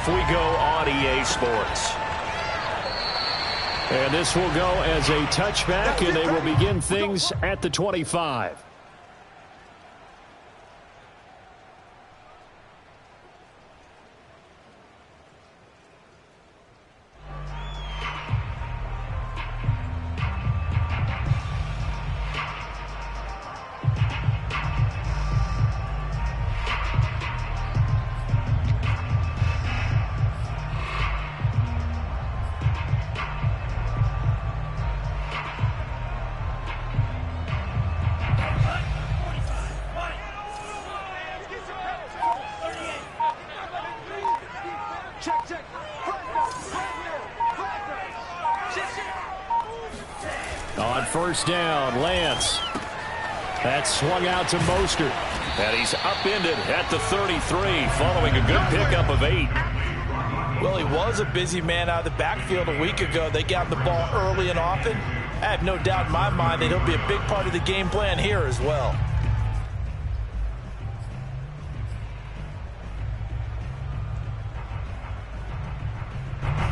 off we go on EA Sports. And this will go as a touchback, and they will begin things at the 25. On first down, Lance. That's swung out to Mostert. And he's upended at the 33 following a good pickup of 8. Well, he was a busy man out of the backfield a week ago. They got the ball early and often. I have no doubt in my mind that he'll be a big part of the game plan here as well.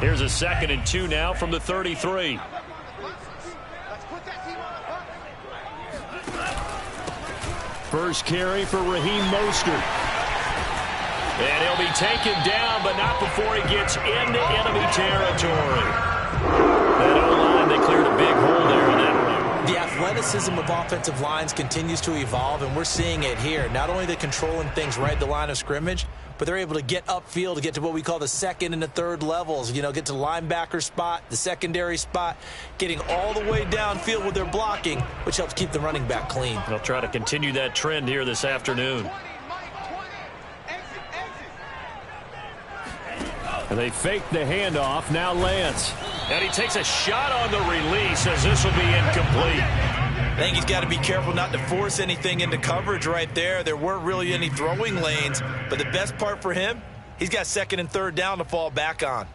Here's a 2nd and 2 now from the 33. First carry for Raheem Mostert. And he'll be taken down, but not before he gets into enemy territory. That O-line, they cleared a big hole there in that one. The athleticism of offensive lines continues to evolve, and we're seeing it here. Not only are they controlling things right at the line of scrimmage, but they're able to get upfield to get to what we call the second and the third levels. You know, get to the linebacker spot, the secondary spot, getting all the way downfield with their blocking, which helps keep the running back clean. They'll try to continue that trend here this afternoon. And they fake the handoff. Now Lance. And he takes a shot on the release as this will be incomplete. I think he's got to be careful not to force anything into coverage right there. There weren't really any throwing lanes, but the best part for him, he's got 2nd and 3rd down to fall back on.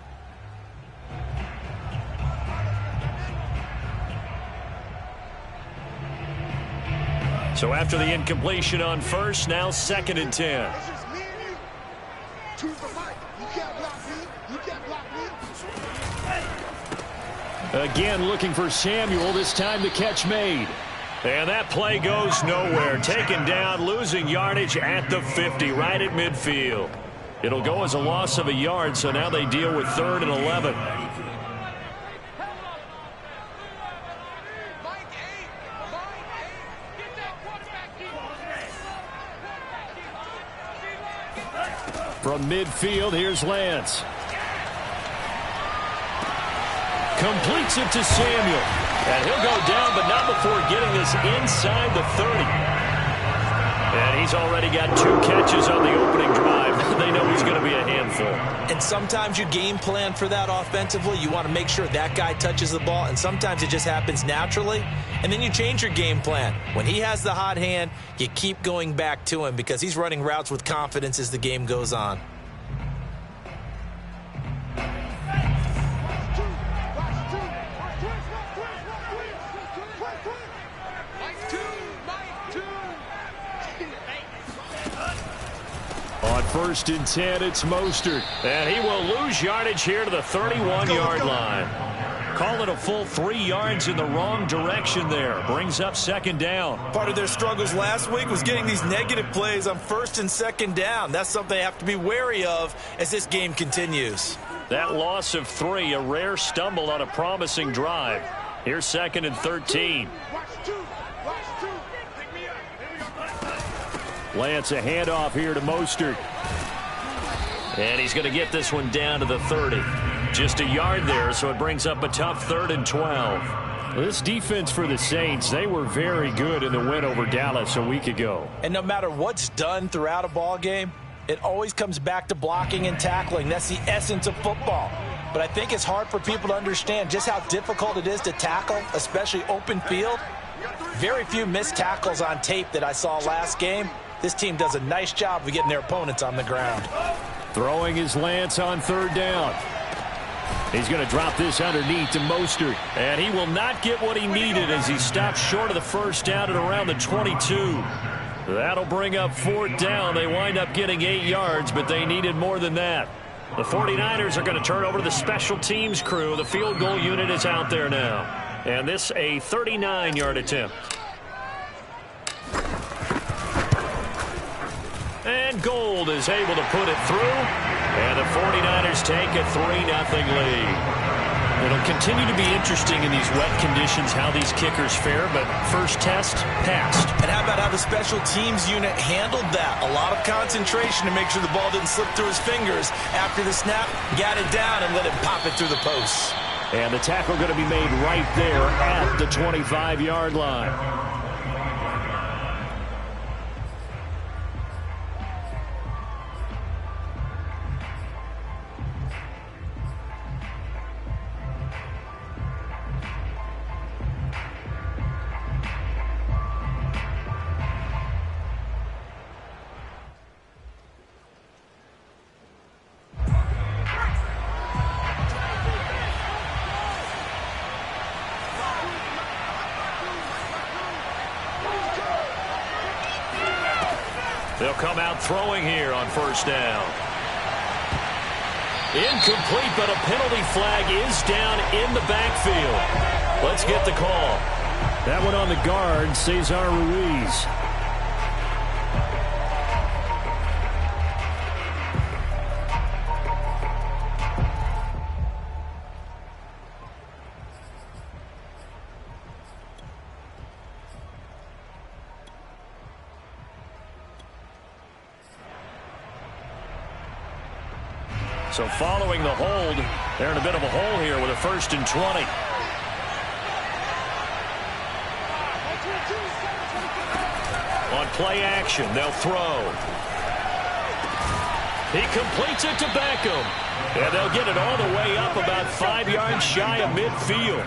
So after the incompletion on first, now 2nd and 10. Again looking for Samuel, this time the catch made. And that play goes nowhere. Taken down, losing yardage at the 50, right at midfield. It'll go as a loss of a yard, so now they deal with 3rd and 11. From midfield, here's Lance. Completes it to Samuel. And he'll go down, but not before getting this inside the 30. And he's already got 2 catches on the opening drive. They know he's going to be a handful. And sometimes you game plan for that offensively. You want to make sure that guy touches the ball, and sometimes it just happens naturally. And then you change your game plan. When he has the hot hand, you keep going back to him because he's running routes with confidence as the game goes on. On 1st and 10, it's Mostert. And he will lose yardage here to the 31-yard line. Call it a full 3 yards in the wrong direction there. Brings up 2nd down. Part of their struggles last week was getting these negative plays on 1st and 2nd down. That's something they have to be wary of as this game continues. That loss of 3, a rare stumble on a promising drive. Here's 2nd and 13. Lance, a handoff here to Mostert. And he's going to get this one down to the 30. Just a yard there, so it brings up a tough 3rd and 12. This defense for the Saints, they were very good in the win over Dallas a week ago. And no matter what's done throughout a ball game, it always comes back to blocking and tackling. That's the essence of football. But I think it's hard for people to understand just how difficult it is to tackle, especially open field. Very few missed tackles on tape that I saw last game. This team does a nice job of getting their opponents on the ground. Throwing his Lance on 3rd down. He's going to drop this underneath to Mostert. And he will not get what he needed as he stops short of the 1st down at around the 22. That'll bring up 4th down. They wind up getting 8 yards, but they needed more than that. The 49ers are going to turn over to the special teams crew. The field goal unit is out there now. And this a 39-yard attempt. And Gould is able to put it through. And the 49ers take a 3-0 lead. It'll continue to be interesting in these wet conditions how these kickers fare, but first test, passed. And how about how the special teams unit handled that? A lot of concentration to make sure the ball didn't slip through his fingers. After the snap, got it down and let it pop it through the posts. And the tackle going to be made right there at the 25-yard line. They'll come out throwing here on first down. Incomplete, but a penalty flag is down in the backfield. Let's get the call. That one on the guard, Cesar Ruiz. So following the hold, they're in a bit of a hole here with a 1st and 20. On play action, they'll throw. He completes it to Beckham. And they'll get it all the way up about 5 yards shy of midfield.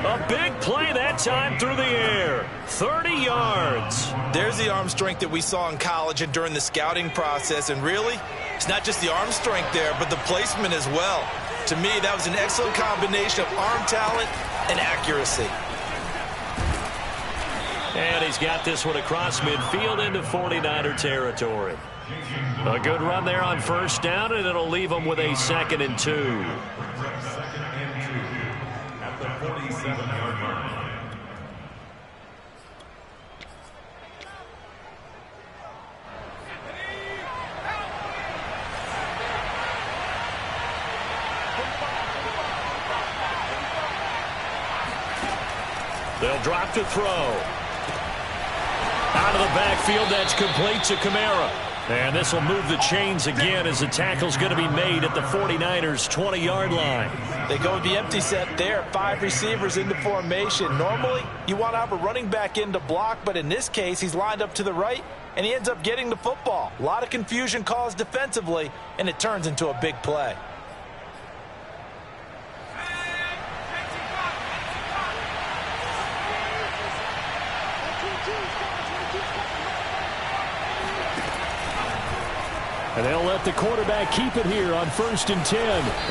A big play that time through the air. 30 yards. There's the arm strength that we saw in college and during the scouting process. And really, it's not just the arm strength there, but the placement as well. To me, that was an excellent combination of arm talent and accuracy. And he's got this one across midfield into 49er territory. A good run there on first down, and it'll leave them with a 2nd and 2. At the 47-yard line. They'll drop to throw. Out of the backfield, that's complete to Kamara. And this will move the chains again as the tackle's going to be made at the 49ers' 20-yard line. They go with the empty set there. 5 receivers into formation. Normally, you want to have a running back in to block, but in this case, he's lined up to the right, and he ends up getting the football. A lot of confusion caused defensively, and it turns into a big play. And they'll let the quarterback keep it here on 1st and 10.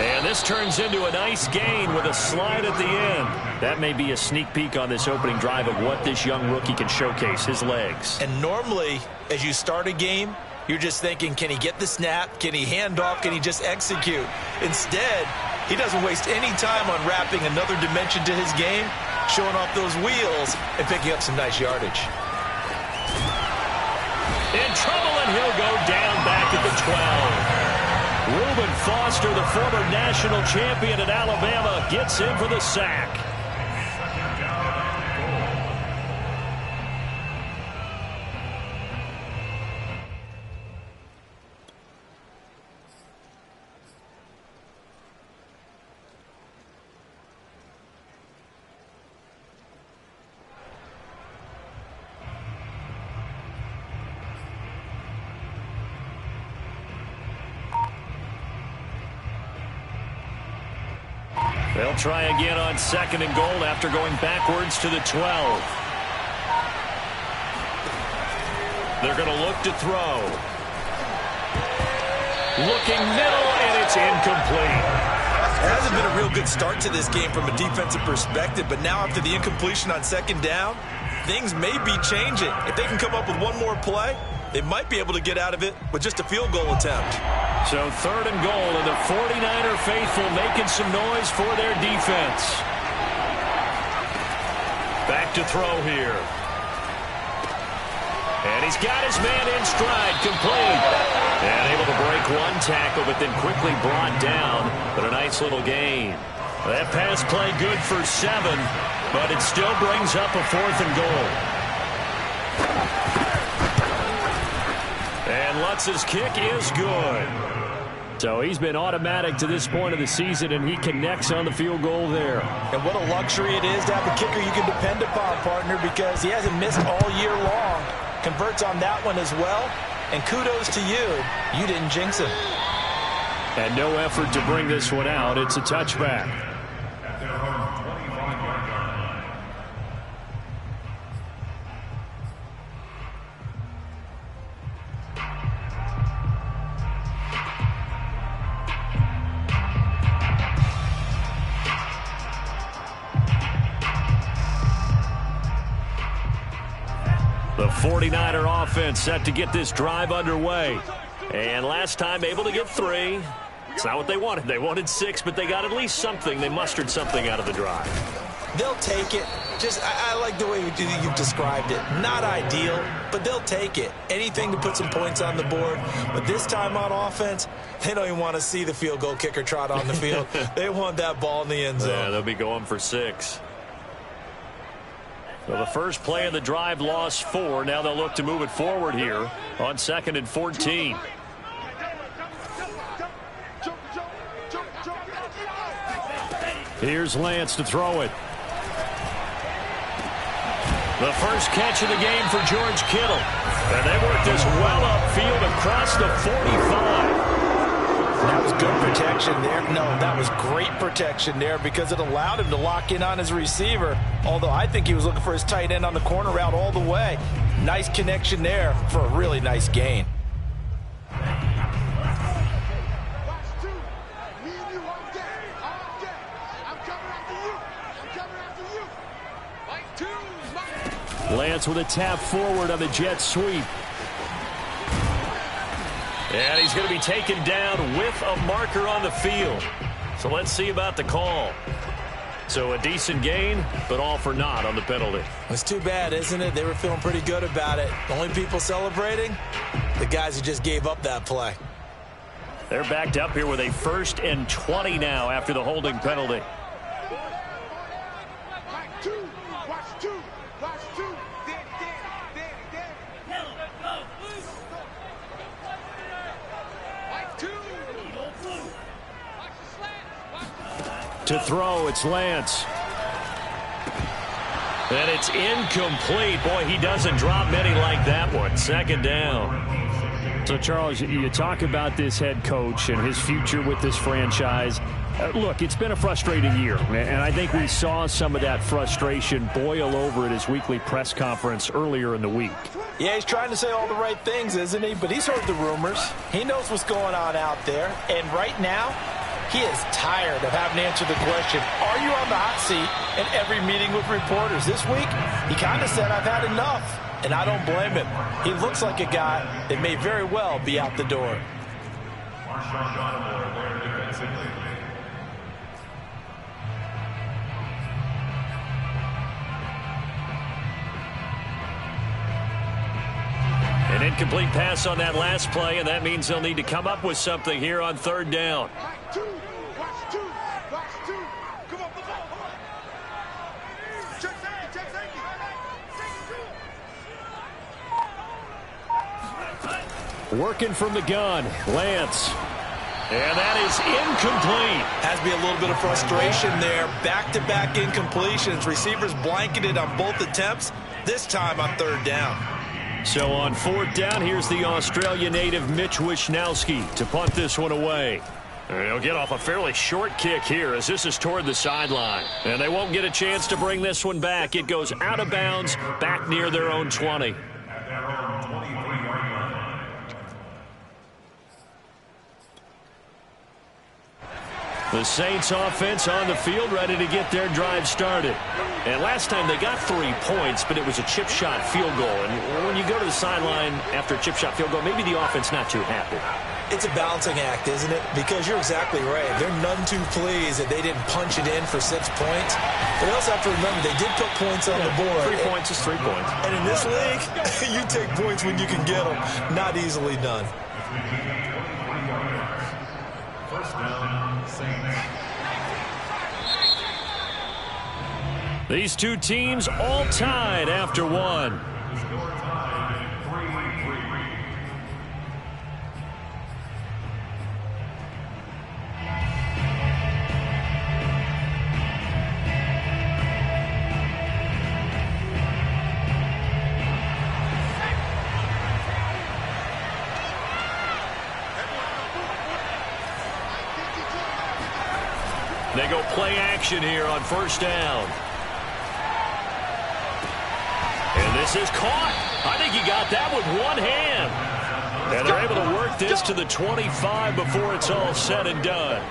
And this turns into a nice gain with a slide at the end. That may be a sneak peek on this opening drive of what this young rookie can showcase, his legs. And normally, as you start a game, you're just thinking, can he get the snap? Can he hand off? Can he just execute? Instead, he doesn't waste any time on wrapping another dimension to his game, showing off those wheels, and picking up some nice yardage. In trouble, and he'll go down back at the 12. Reuben Foster, the former national champion at Alabama, gets in for the sack. They'll try again on 2nd and goal after going backwards to the 12. They're going to look to throw. Looking middle, and it's incomplete. It hasn't been a real good start to this game from a defensive perspective, but now after the incompletion on 2nd down, things may be changing. If they can come up with one more play, they might be able to get out of it with just a field goal attempt. So 3rd and goal, and the 49er faithful making some noise for their defense. Back to throw here. And he's got his man in stride, complete. And able to break one tackle, but then quickly brought down. But a nice little gain. That pass play good for 7, but it still brings up a 4th and goal. And Lutz's kick is good. So he's been automatic to this point of the season, and he connects on the field goal there. And what a luxury it is to have a kicker you can depend upon, partner, because he hasn't missed all year long. Converts on that one as well. And kudos to you. You didn't jinx him. And no effort to bring this one out. It's a touchback. At their own 25-yard line. The 49er offense set to get this drive underway. And last time able to get 3. It's not what they wanted. They wanted 6, but they got at least something. They mustered something out of the drive. They'll take it. I like the way you've described it. Not ideal, but they'll take it. Anything to put some points on the board. But this time on offense, they don't even want to see the field goal kicker trot on the field. They want that ball in the end zone. Yeah, they'll be going for 6. Well, the first play of the drive lost 4. Now they'll look to move it forward here on 2nd and 14. Here's Lance to throw it. The first catch of the game for George Kittle. And they work this well upfield across the 45. That was good protection there. No, that was great protection there because it allowed him to lock in on his receiver. Although I think he was looking for his tight end on the corner route all the way. Nice connection there for a really nice gain. Lance with a tap forward on the jet sweep. And he's going to be taken down with a marker on the field. So let's see about the call. So a decent gain, but all for naught on the penalty. It's too bad, isn't it? They were feeling pretty good about it. The only people celebrating, the guys who just gave up that play. They're backed up here with a 1st and 20 now after the holding penalty. To throw, it's Lance. And it's incomplete. Boy, he doesn't drop many like that one. 2nd down. So, Charles, you talk about this head coach and his future with this franchise. Look, it's been a frustrating year, and I think we saw some of that frustration boil over at his weekly press conference earlier in the week. Yeah, he's trying to say all the right things, isn't he? But he's heard the rumors. He knows what's going on out there. And right now, he is tired of having to answer the question, are you on the hot seat in every meeting with reporters? This week, he kind of said, I've had enough. And I don't blame him. He looks like a guy that may very well be out the door. Marshawn Lattimore there defensively. An incomplete pass on that last play, and that means they'll need to come up with something here on 3rd down. Working from the gun, Lance. And that is incomplete. Has to be a little bit of frustration there. Back-to-back incompletions. Receivers blanketed on both attempts, this time on 3rd down. So on 4th down, here's the Australia native Mitch Wishnowski to punt this one away. He'll get off a fairly short kick here as this is toward the sideline. And they won't get a chance to bring this one back. It goes out of bounds back near their own 20. At their own 23-yard line. The Saints offense on the field ready to get their drive started. And last time they got 3 points, but it was a chip shot field goal. And when you go to the sideline after a chip shot field goal, maybe the offense not too happy. It's a balancing act, isn't it? Because you're exactly right. They're none too pleased that they didn't punch it in for 6 points. But they also have to remember they did put points on the board. 3 points is 3 points. And in this league, you take points when you can get them. Not easily done. First down, Saints. These two teams all tied after one. Score tied 3-3. They go play action here on first down. And this is caught. I think he got that with one hand. And they're able to work this to the 25 before it's all said and done.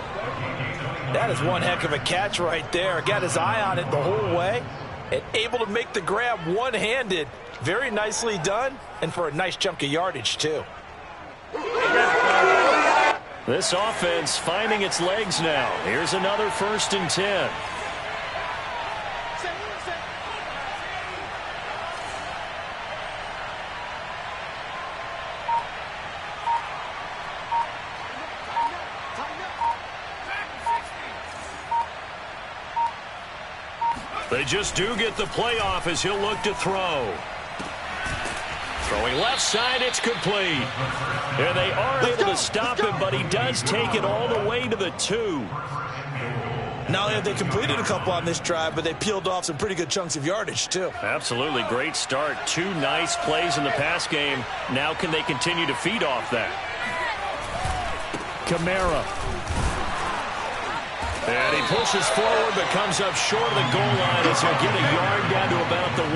That is one heck of a catch right there. Got his eye on it the whole way. And able to make the grab one-handed. Very nicely done. And for a nice chunk of yardage, too. This offense finding its legs now. Here's another 1st and 10. They just do get the playoff as he'll look to throw. Throwing left side, it's complete. And they are able to stop him, but he does take it all the way to the 2. Not only have they completed a couple on this drive, but they peeled off some pretty good chunks of yardage, too. Absolutely great start. 2 nice plays in the pass game. Now can they continue to feed off that? Kamara. And he pushes forward, but comes up short of the goal line as he'll get a yard down to about the 1.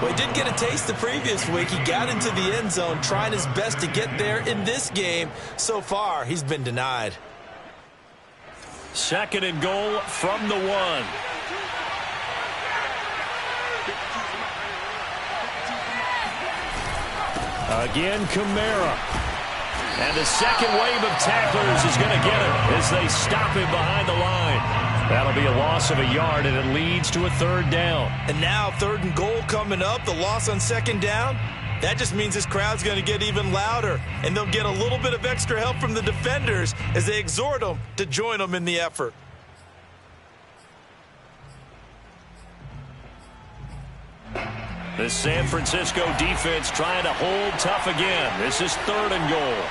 Well, he did get a taste the previous week. He got into the end zone, trying his best to get there in this game. So far, he's been denied. 2nd and goal from the 1. Again, Kamara. And the second wave of tacklers is going to get him as they stop him behind the line. That'll be a loss of a yard, and it leads to a 3rd down. And now 3rd and goal coming up, the loss on 2nd down. That just means this crowd's going to get even louder, and they'll get a little bit of extra help from the defenders as they exhort them to join them in the effort. The San Francisco defense trying to hold tough again. This is 3rd and goal.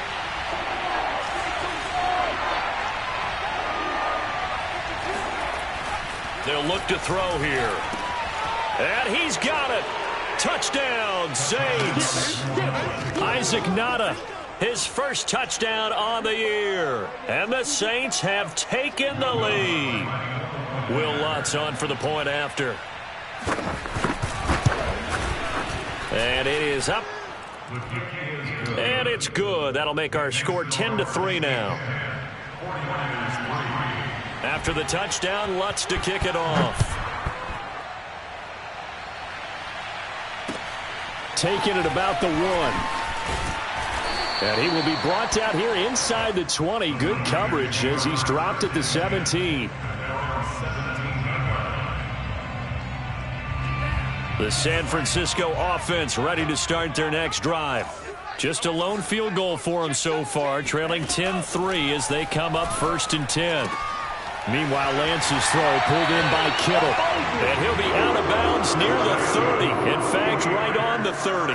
They'll look to throw here. And he's got it. Touchdown, Saints. Isaac Nada, his first touchdown on the year. And the Saints have taken the lead. Will Lutz on for the point after. And it is up. And it's good. That'll make our score 10-3 now. After the touchdown, Lutz to kick it off. Taking it about the 1. And he will be brought down here inside the 20. Good coverage as he's dropped at the 17. The San Francisco offense ready to start their next drive. Just a lone field goal for them so far, trailing 10-3 as they come up 1st and 10. Meanwhile, Lance's throw pulled in by Kittle. And he'll be out of bounds near the 30. In fact, right on the 30.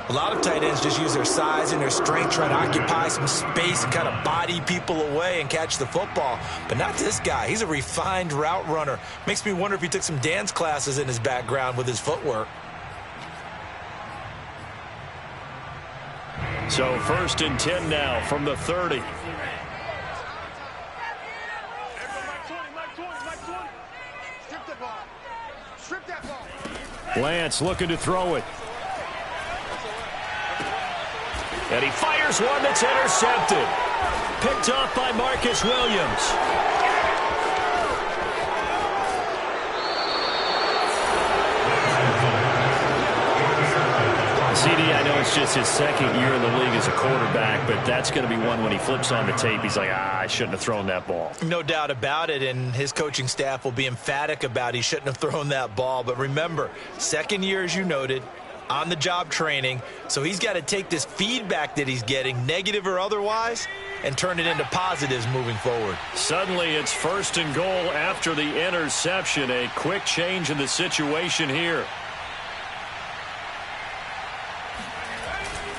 A lot of tight ends just use their size and their strength, try to occupy some space and kind of body people away and catch the football. But not this guy. He's a refined route runner. Makes me wonder if he took some dance classes in his background with his footwork. So 1st and 10 now from the 30. Lance looking to throw it. And he fires one that's intercepted. Picked off by Marcus Williams. CD, I know it's just his second year in the league as a quarterback, but that's going to be one when he flips on the tape, he's like, I shouldn't have thrown that ball. No doubt about it, and his coaching staff will be emphatic about he shouldn't have thrown that ball. But remember, second year, as you noted, on-the-job training, so he's got to take this feedback that he's getting, negative or otherwise, and turn it into positives moving forward. Suddenly it's 1st and goal after the interception. A quick change in the situation here.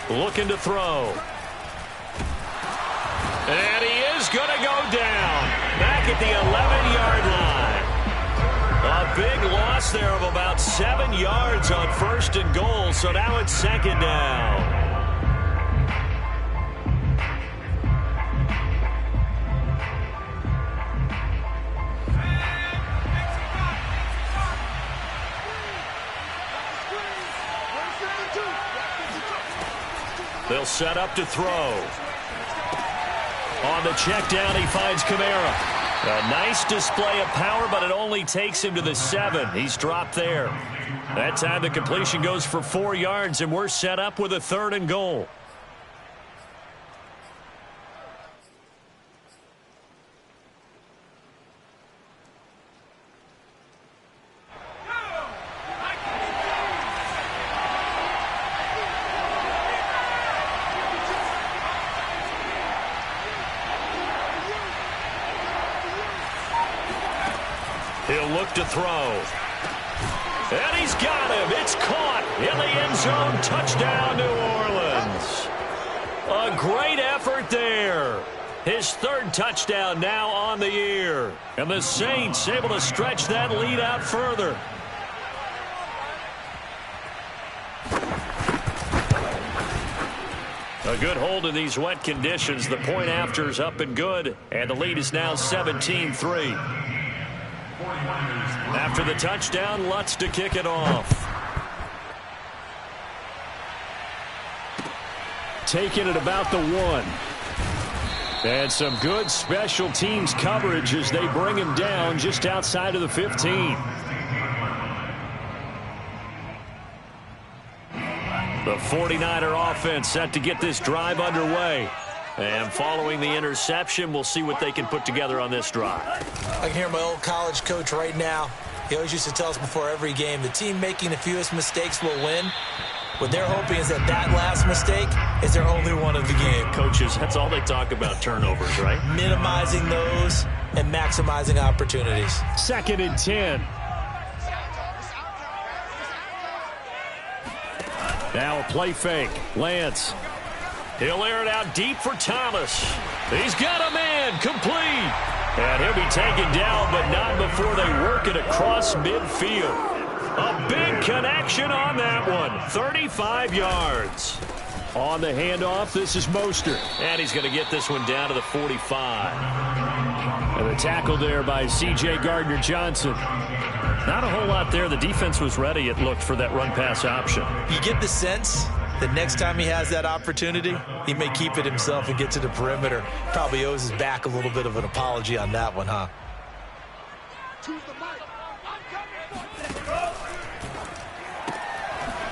Looking to throw. And he is going to go down. Back at the 11-yard line. A big loss there of about 7 yards on 1st and goal, so now it's 2nd down. They'll set up to throw. On the check down, he finds Kamara. A nice display of power, but it only takes him to the 7. He's dropped there. That time the completion goes for 4 yards, and we're set up with a 3rd and goal. He'll look to throw. And he's got him. It's caught in the end zone. Touchdown, New Orleans. A great effort there. His 3rd touchdown now on the year. And the Saints able to stretch that lead out further. A good hold in these wet conditions. The point after is up and good. And the lead is now 17-3. After the touchdown, Lutz to kick it off. Taking it about the 1. And some good special teams coverage as they bring him down just outside of the 15. The 49er offense set to get this drive underway. And following the interception, we'll see what they can put together on this drive. I can hear my old college coach right now. He always used to tell us before every game, the team making the fewest mistakes will win. What they're hoping is that last mistake is their only one of the game. Coaches, that's all they talk about, turnovers, right? Minimizing those and maximizing opportunities. 2nd and 10. Now a play fake. Lance. He'll air it out deep for Thomas. He's got a man complete. And he'll be taken down, but not before they work it across midfield. A big connection on that one. 35 yards. On the handoff, this is Mostert. And he's going to get this one down to the 45. And the tackle there by C.J. Gardner-Johnson. Not a whole lot there. The defense was ready, it looked, for that run-pass option. You get the sense that next time he has that opportunity, he may keep it himself and get to the perimeter. Probably owes his back a little bit of an apology on that one, huh?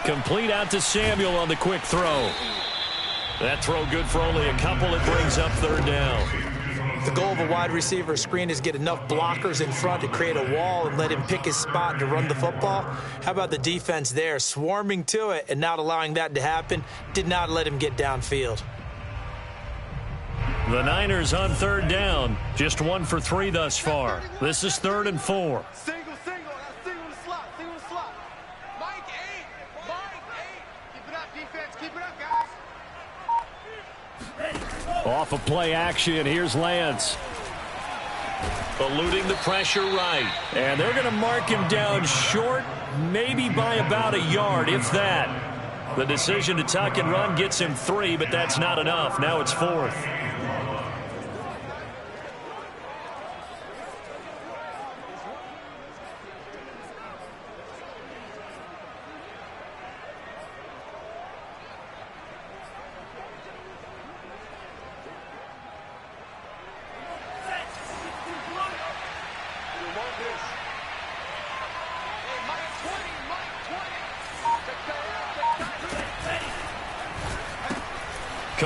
Complete out to Samuel on the quick throw. That throw good for only a couple. It brings up 3rd down. The goal of a wide receiver screen is get enough blockers in front to create a wall and let him pick his spot to run the football. How about the defense there, swarming to it and not allowing that to happen? Did not let him get downfield. The Niners on 3rd down. Just 1 for 3 thus far. This is 3rd and 4. Single the slot. Mike 8. Keep it up, defense. Keep it up, guys. Off of play action, here's Lance. Eluding the pressure right. And they're going to mark him down short, maybe by about a yard, if that. The decision to tuck and run gets him 3, but that's not enough. Now it's 4th.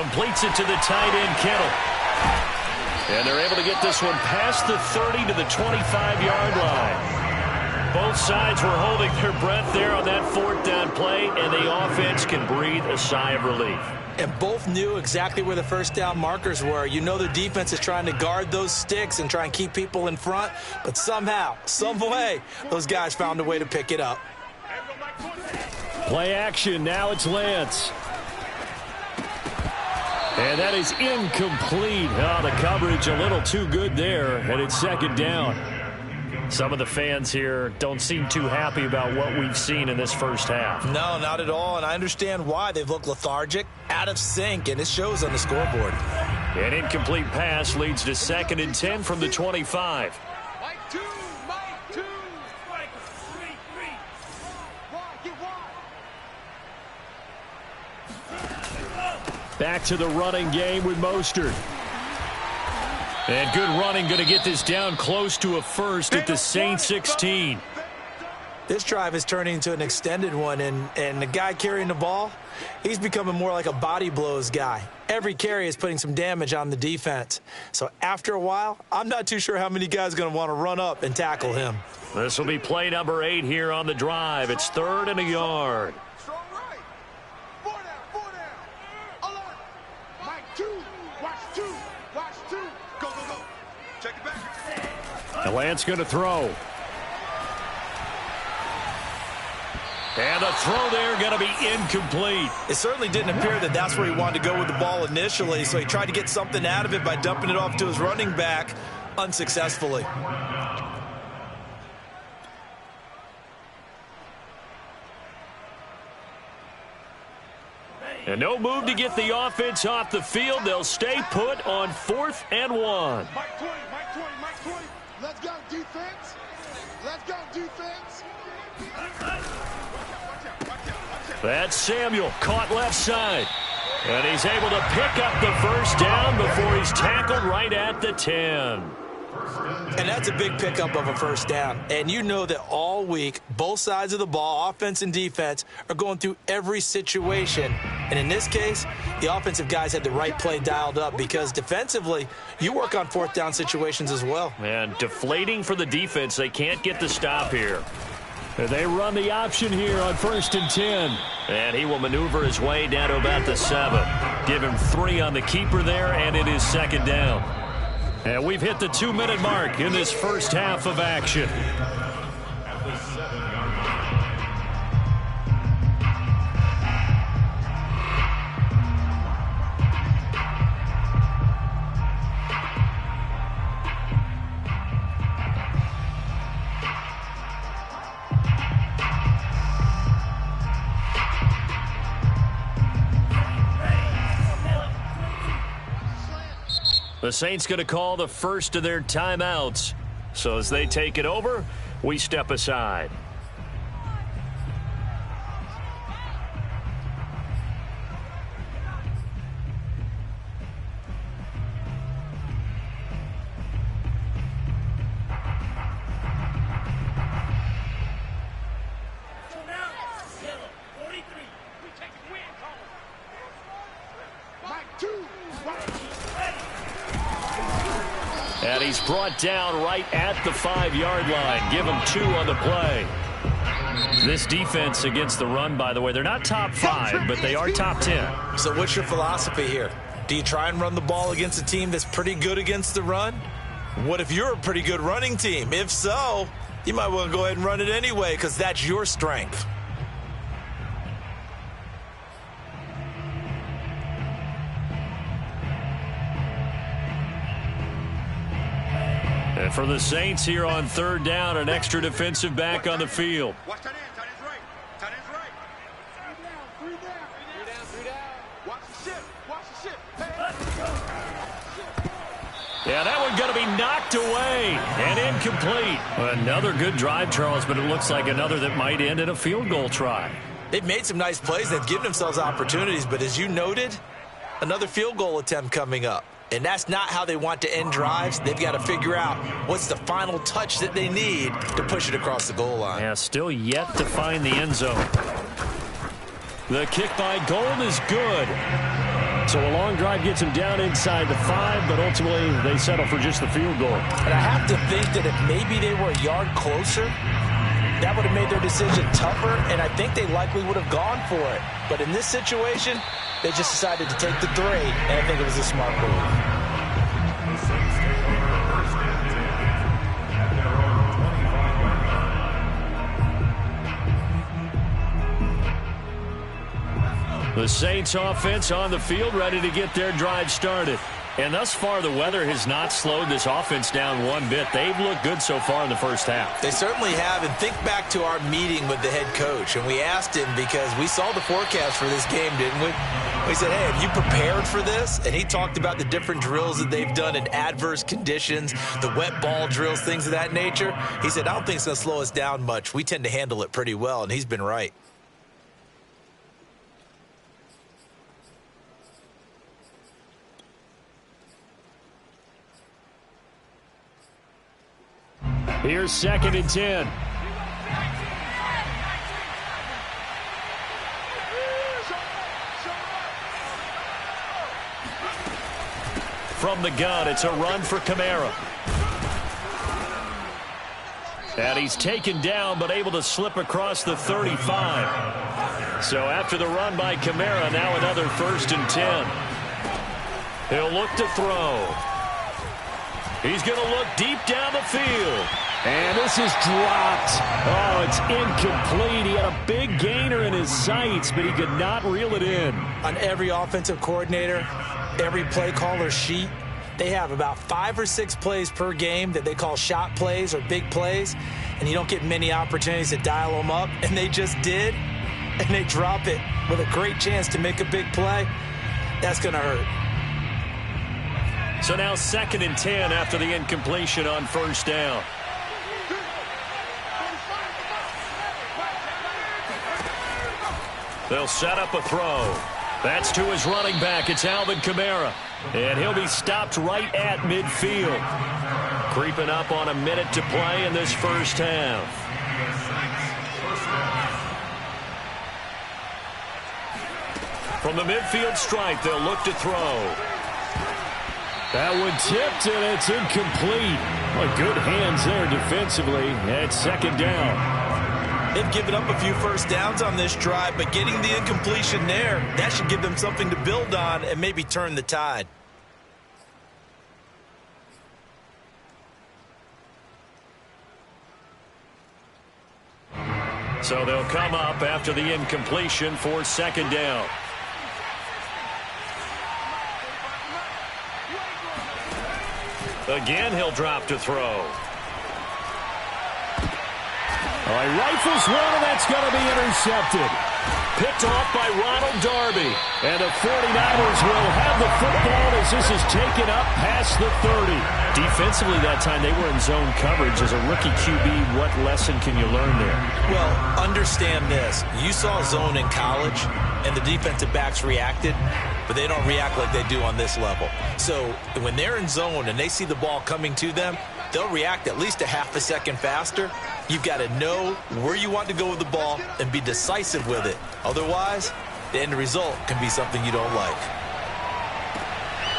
completes it to the tight end, Kittle. And they're able to get this one past the 30 to the 25-yard line. Both sides were holding their breath there on that fourth down play, and the offense can breathe a sigh of relief. And both knew exactly where the first down markers were. You know the defense is trying to guard those sticks and try and keep people in front, but somehow, some way, those guys found a way to pick it up. Play action. Now it's Lance. And that is incomplete. Oh, the coverage a little too good there, and it's second down. Some of the fans here don't seem too happy about what we've seen in this first half. No, not at all, and I understand why. They've looked lethargic, out of sync, and it shows on the scoreboard. An incomplete pass leads to 2nd and 10 from the 25. Mike 2, Mike 2. Mike 3. Wide, get wide. Back to the running game with Mostert. And good running, going to get this down close to a first at the Saints 16. This drive is turning into an extended one, and the guy carrying the ball, he's becoming more like a body blows guy. Every carry is putting some damage on the defense. So after a while, I'm not too sure how many guys are going to want to run up and tackle him. This will be play number 8 here on the drive. It's 3rd and a yard. Strong right. 4 down. Alert. Mike 2, watch 2. Go. Check it back. And Lance going to throw. And the throw there going to be incomplete. It certainly didn't appear that that's where he wanted to go with the ball initially, so he tried to get something out of it by dumping it off to his running back unsuccessfully. And no move to get the offense off the field. They'll stay put on 4th and 1. Mike 20. Let's go, defense. That's Samuel, caught left side. And he's able to pick up the first down before he's tackled right at the 10. And that's a big pickup of a first down. And you know that all week, both sides of the ball, offense and defense, are going through every situation. And in this case, the offensive guys had the right play dialed up because defensively, you work on 4th down situations as well. And deflating for the defense. They can't get the stop here. They run the option here on 1st and 10. And he will maneuver his way down to about the 7. Give him 3 on the keeper there, and it is 2nd down. And we've hit the 2-minute mark in this first half of action. At the 7-yard line. The Saints going to call the first of their timeouts. So as they take it over, we step aside. And he's brought down right at the 5-yard line. Give him 2 on the play. This defense against the run, by the way, they're not top 5, but they are top 10. So what's your philosophy here? Do you try and run the ball against a team that's pretty good against the run? What if you're a pretty good running team? If so, you might want to go ahead and run it anyway because that's your strength. And for the Saints here on 3rd down, an extra defensive back on the field. Watch tight end, tight end's right. Tight end's right. 3 down. Watch the ship. Hey. Yeah, that one going to be knocked away and incomplete. Another good drive, Charles, but it looks like another that might end in a field goal try. They've made some nice plays. They've given themselves opportunities, but as you noted, another field goal attempt coming up. And that's not how they want to end drives. They've got to figure out what's the final touch that they need to push it across the goal line. Yeah, still yet to find the end zone. The kick by Gold is good. So a long drive gets them down inside the 5, but ultimately they settle for just the field goal. And I have to think that if maybe they were a yard closer, that would have made their decision tougher, and I think they likely would have gone for it. But in this situation, they just decided to take the 3, and I think it was a smart move. The Saints offense on the field, ready to get their drive started. And thus far, the weather has not slowed this offense down one bit. They've looked good so far in the first half. They certainly have. And think back to our meeting with the head coach. And we asked him, because we saw the forecast for this game, didn't we? We said, hey, have you prepared for this? And he talked about the different drills that they've done in adverse conditions, the wet ball drills, things of that nature. He said, I don't think it's going to slow us down much. We tend to handle it pretty well, and he's been right. Here's 2nd and 10. From the gun, it's a run for Kamara. And he's taken down, but able to slip across the 35. So after the run by Kamara, now another 1st and 10. He'll look to throw. He's going to look deep down the field. And this is dropped. Oh, it's incomplete. He had a big gainer in his sights, but he could not reel it in. On every offensive coordinator, every play caller sheet, they have about 5 or 6 plays per game that they call shot plays or big plays, and you don't get many opportunities to dial them up, and they just did, and they drop it with a great chance to make a big play. That's going to hurt. So now 2nd and 10 after the incompletion on 1st down. They'll set up a throw. That's to his running back. It's Alvin Kamara. And he'll be stopped right at midfield. Creeping up on a minute to play in this first half. From the midfield stripe, they'll look to throw. That one tipped, and it's incomplete. Well, good hands there defensively at 2nd down. They've given up a few first downs on this drive, but getting the incompletion there, that should give them something to build on and maybe turn the tide. So they'll come up after the incompletion for 2nd down. Again, he'll drop to throw. All right, rifles one, and that's going to be intercepted. Picked off by Ronald Darby. And the 49ers will have the football as this is taken up past the 30. Defensively that time, they were in zone coverage. As a rookie QB, what lesson can you learn there? Well, understand this. You saw zone in college, and the defensive backs reacted, but they don't react like they do on this level. So when they're in zone and they see the ball coming to them, they'll react at least a half a second faster. You've got to know where you want to go with the ball and be decisive with it. Otherwise, the end result can be something you don't like.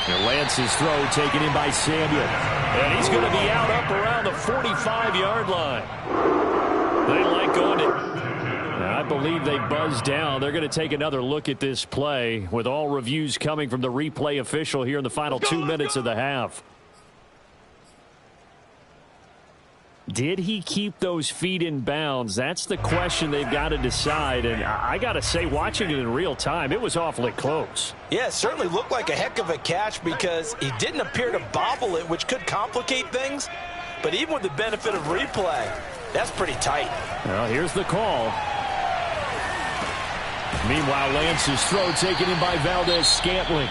And Lance's throw taken in by Samuel. And he's going to be out up around the 45-yard line. They like going to... I believe they buzzed down. They're going to take another look at this play with all reviews coming from the replay official here in the final 2 minutes of the half. Did he keep those feet in bounds? That's the question they've got to decide. And I got to say, watching it in real time, it was awfully close. Yeah, it certainly looked like a heck of a catch because he didn't appear to bobble it, which could complicate things. But even with the benefit of replay, that's pretty tight. Well, here's the call. Meanwhile, Lance's throw taken in by Valdez-Scantling.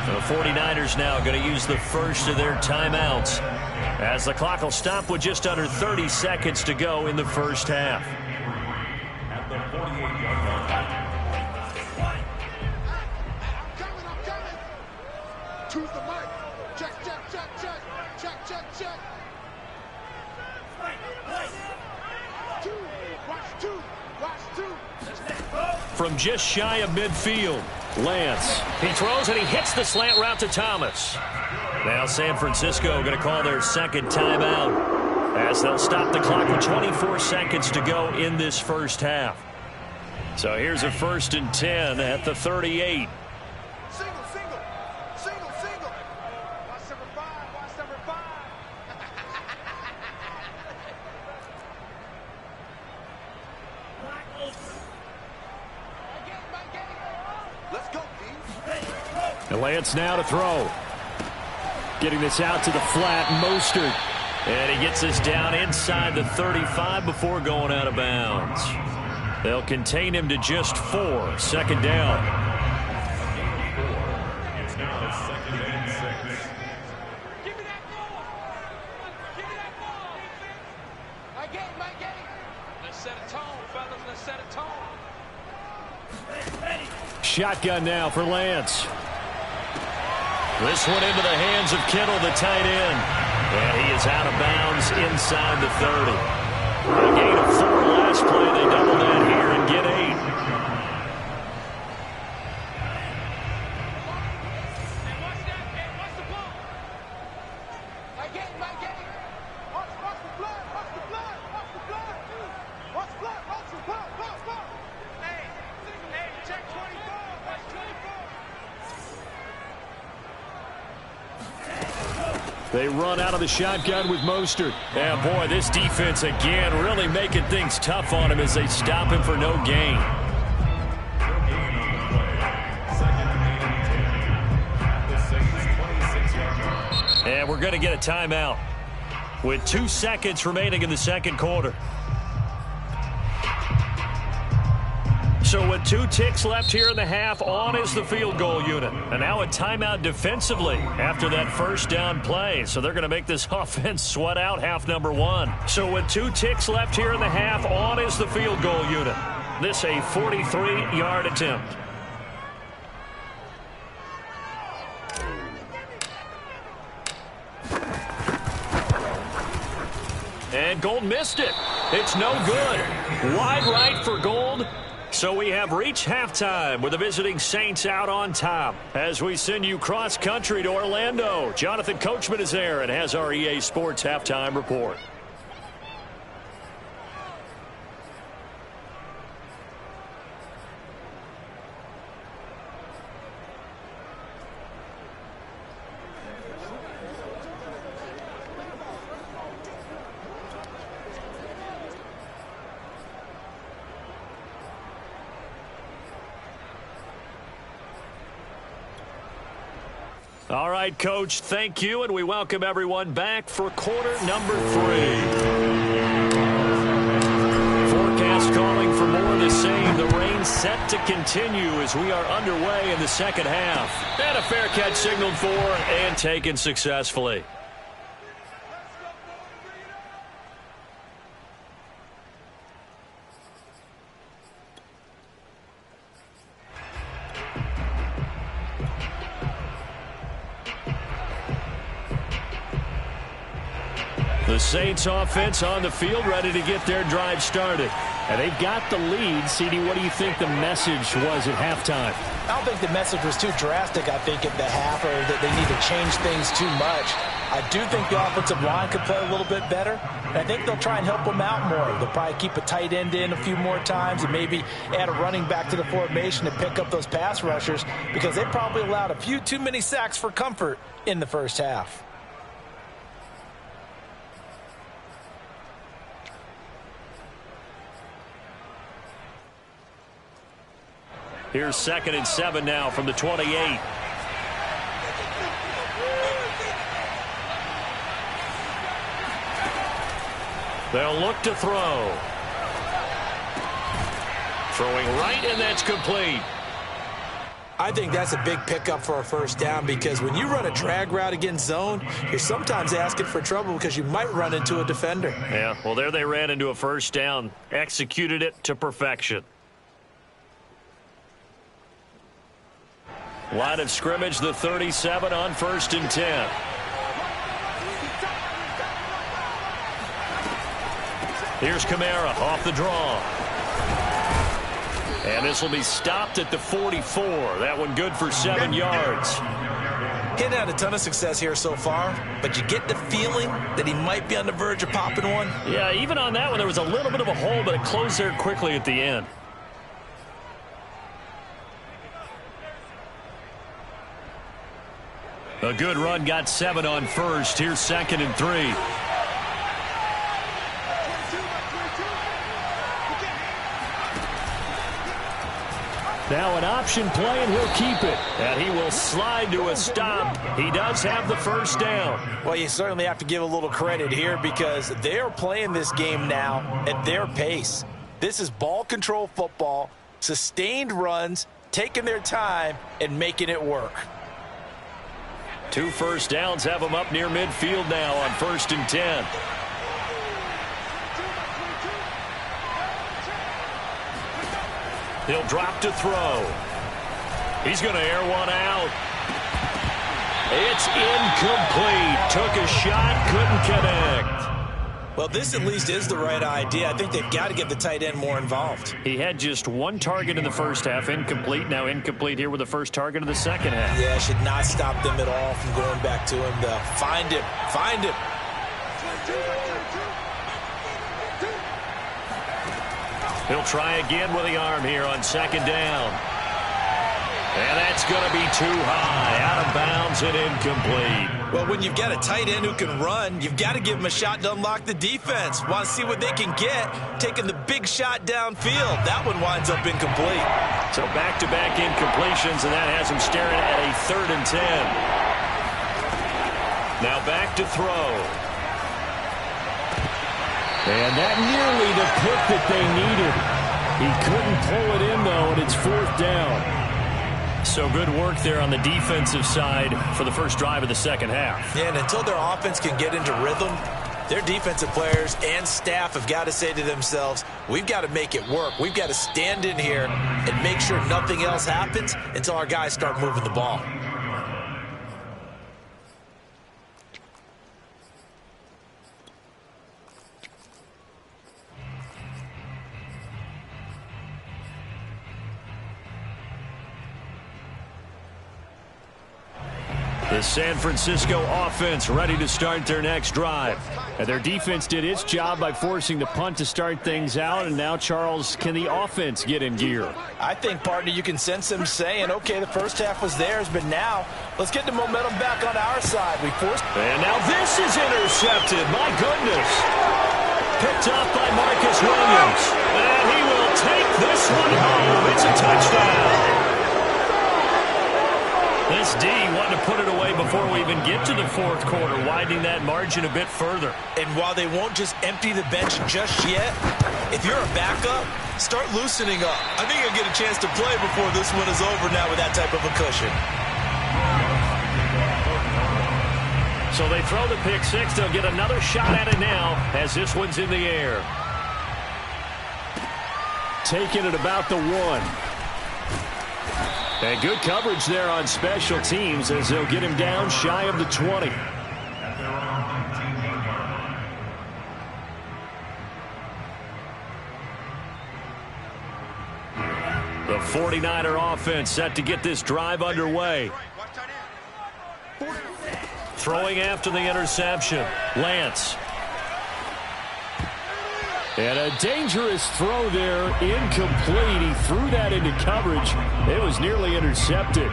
The 49ers now going to use the first of their timeouts as the clock will stop with just under 30 seconds to go in the first half. At the 48-yard line. I'm coming. Choose the mic. Check. Watch two. From just shy of midfield, Lance. He throws and he hits the slant route to Thomas. Now San Francisco going to call their second timeout as they'll stop the clock with 24 seconds to go in this first half. So here's a 1st and 10 at the 38. Single, single, single, single. Watch number 5, watch number 5. Let's go, Keith. And Lance now to throw. Getting this out to the flat, Mostert. And he gets this down inside the 35 before going out of bounds. They'll contain him to just 4. 2nd down. It's now 2nd and 6. Give me that ball. Give me that ball. My game. Let's set a tone, fellas. Let's set a tone. Shotgun now for Lance. This one into the hands of Kittle, the tight end. And he is out of bounds inside the 30. A gain of 4 last play. They double that here and get 8. Watch that, man. Watch the ball. My game. Watch the blood. Watch the blood. Watch the blood. Watch blood. Watch the blood. Hey, check 24. Watch 24. They run out of the shotgun with Mostert. Yeah, boy, this defense again really making things tough on him as they stop him for no gain. And we're going to get a timeout with 2 seconds remaining in the second quarter. So with 2 ticks left here in the half, on is the field goal unit. And now a timeout defensively after that first down play. So they're going to make this offense sweat out half number 1. So with 2 ticks left here in the half, on is the field goal unit. This a 43-yard attempt. And Gold missed it. It's no good. Wide right for Gold. So we have reached halftime with the visiting Saints out on top. As we send you cross-country to Orlando, Jonathan Coachman is there and has our EA Sports halftime report. All right, Coach, thank you, and we welcome everyone back for quarter number 3. Forecast calling for more of the same. The rain set to continue as we are underway in the second half. And a fair catch signaled for and taken successfully. The Saints offense on the field, ready to get their drive started. And they've got the lead. CD, what do you think the message was at halftime? I don't think the message was too drastic, I think, at the half, or that they need to change things too much. I do think the offensive line could play a little bit better, and I think they'll try and help them out more. They'll probably keep a tight end in a few more times and maybe add a running back to the formation to pick up those pass rushers, because they probably allowed a few too many sacks for comfort in the first half. Here's 2nd and 7 now from the 28. They'll look to throw. Throwing right, and that's complete. I think that's a big pickup for a first down, because when you run a drag route against zone, you're sometimes asking for trouble because you might run into a defender. Yeah, well, there they ran into a first down. Executed it to perfection. Line of scrimmage, the 37 on 1st and 10. Here's Kamara off the draw. And this will be stopped at the 44. That one good for 7 yards. He's had a ton of success here so far, but you get the feeling that he might be on the verge of popping one. Yeah, even on that one, there was a little bit of a hole, but it closed there quickly at the end. A good run, got 7 on first. Here's 2nd and 3. Now an option play, and he'll keep it. And he will slide to a stop. He does have the first down. Well, you certainly have to give a little credit here because they're playing this game now at their pace. This is ball control football, sustained runs, taking their time, and making it work. 2 first downs have him up near midfield now on 1st and 10. He'll drop to throw. He's going to air one out. It's incomplete. Took a shot, couldn't connect. Well, this at least is the right idea. I think they've got to get the tight end more involved. He had just 1 target in the first half, incomplete. Now incomplete here with the first target of the second half. Yeah, should not stop them at all from going back to him. Find him. Find him. He'll try again with the arm here on 2nd down. And that's going to be too high. Out of bounds and incomplete. Well, when you've got a tight end who can run, you've got to give him a shot to unlock the defense. Want to see what they can get, taking the big shot downfield. That one winds up incomplete. So back-to-back incompletions, and that has him staring at a 3rd and 10. Now back to throw. And that nearly the pick that they needed. He couldn't pull it in, though, and it's 4th down. So good work there on the defensive side for the first drive of the second half. Yeah, and until their offense can get into rhythm, their defensive players and staff have got to say to themselves, we've got to make it work. We've got to stand in here and make sure nothing else happens until our guys start moving the ball. The San Francisco offense ready to start their next drive. And their defense did its job by forcing the punt to start things out. And now, Charles, can the offense get in gear? I think, partner, you can sense them saying, okay, the first half was theirs, but now let's get the momentum back on our side. And now this is intercepted. My goodness. Picked up by Marcus Williams. And he will take this one home. It's a touchdown. This D wanted to put it away before we even get to the 4th quarter, widening that margin a bit further. And while they won't just empty the bench just yet, if you're a backup, start loosening up. I think you'll get a chance to play before this one is over now with that type of a cushion. So they throw the pick 6. They'll get another shot at it now as this one's in the air. Taking it about the 1. And good coverage there on special teams as they'll get him down shy of the 20. The 49er offense set to get this drive underway. Throwing after the interception, Lance. And a dangerous throw there, incomplete. He threw that into coverage. It was nearly intercepted.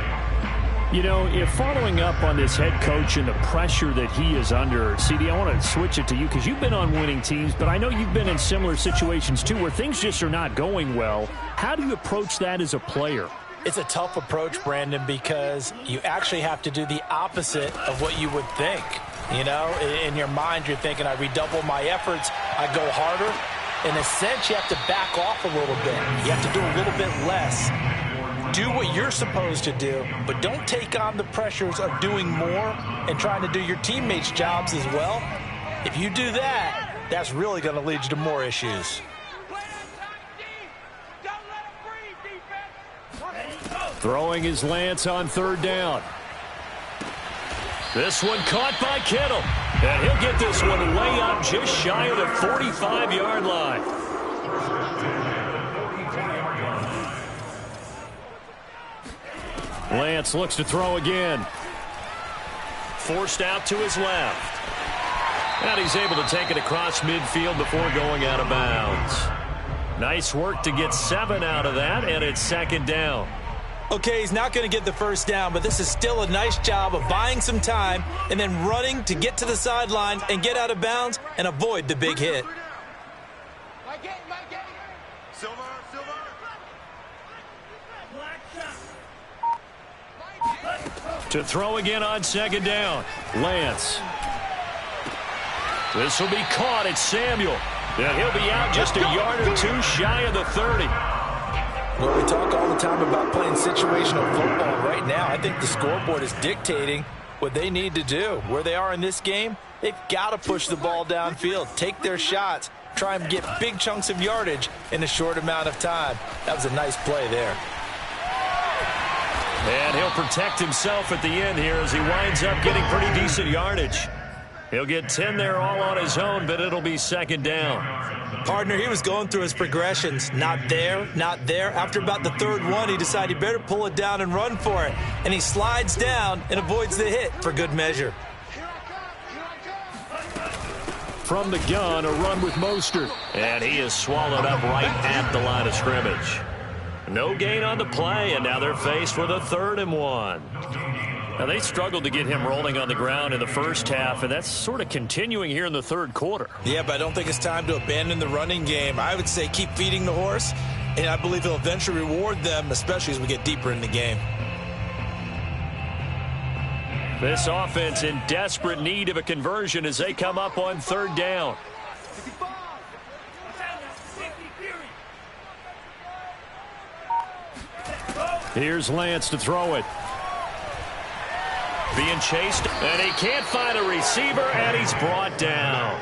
You know, if following up on this head coach and the pressure that he is under, CD, I want to switch it to you because you've been on winning teams, but I know you've been in similar situations too where things just are not going well. How do you approach that as a player? It's a tough approach, Brandon, because you actually have to do the opposite of what you would think. You know, in your mind, you're thinking, I redouble my efforts, I go harder. In a sense, you have to back off a little bit. You have to do a little bit less. Do what you're supposed to do, but don't take on the pressures of doing more and trying to do your teammates' jobs as well. If you do that, that's really going to lead you to more issues. Throwing is Lance on 3rd down. This one caught by Kittle. And he'll get this one way up just shy of the 45-yard line. Lance looks to throw again. Forced out to his left. And he's able to take it across midfield before going out of bounds. Nice work to get 7 out of that, and it's second down. Okay, he's not going to get the first down, but this is still a nice job of buying some time and then running to get to the sideline and get out of bounds and avoid the big hit. Silver. To throw again on second down. Lance. This will be caught. It's Samuel. And he'll be out just a yard or two shy of the 30. Well, we talk all the time about playing situational football. Right now, I think the scoreboard is dictating what they need to do. Where they are in this game, they've got to push the ball downfield, take their shots, try and get big chunks of yardage in a short amount of time. That was a nice play there. And he'll protect himself at the end here as he winds up getting pretty decent yardage. He'll get 10 there all on his own, but it'll be second down. Partner, he was going through his progressions. Not there, not there. After about the third one, he decided he better pull it down and run for it. And he slides down and avoids the hit for good measure. From the gun, a run with Mostert. And he is swallowed up right at the line of scrimmage. No gain on the play, and now they're faced with a 3rd and 1. Now, they struggled to get him rolling on the ground in the first half, and that's sort of continuing here in the third quarter. Yeah, but I don't think it's time to abandon the running game. I would say keep feeding the horse, and I believe he'll eventually reward them, especially as we get deeper in the game. This offense in desperate need of a conversion as they come up on 3rd down. Here's Lance to throw it. Being chased, and he can't find a receiver, and he's brought down.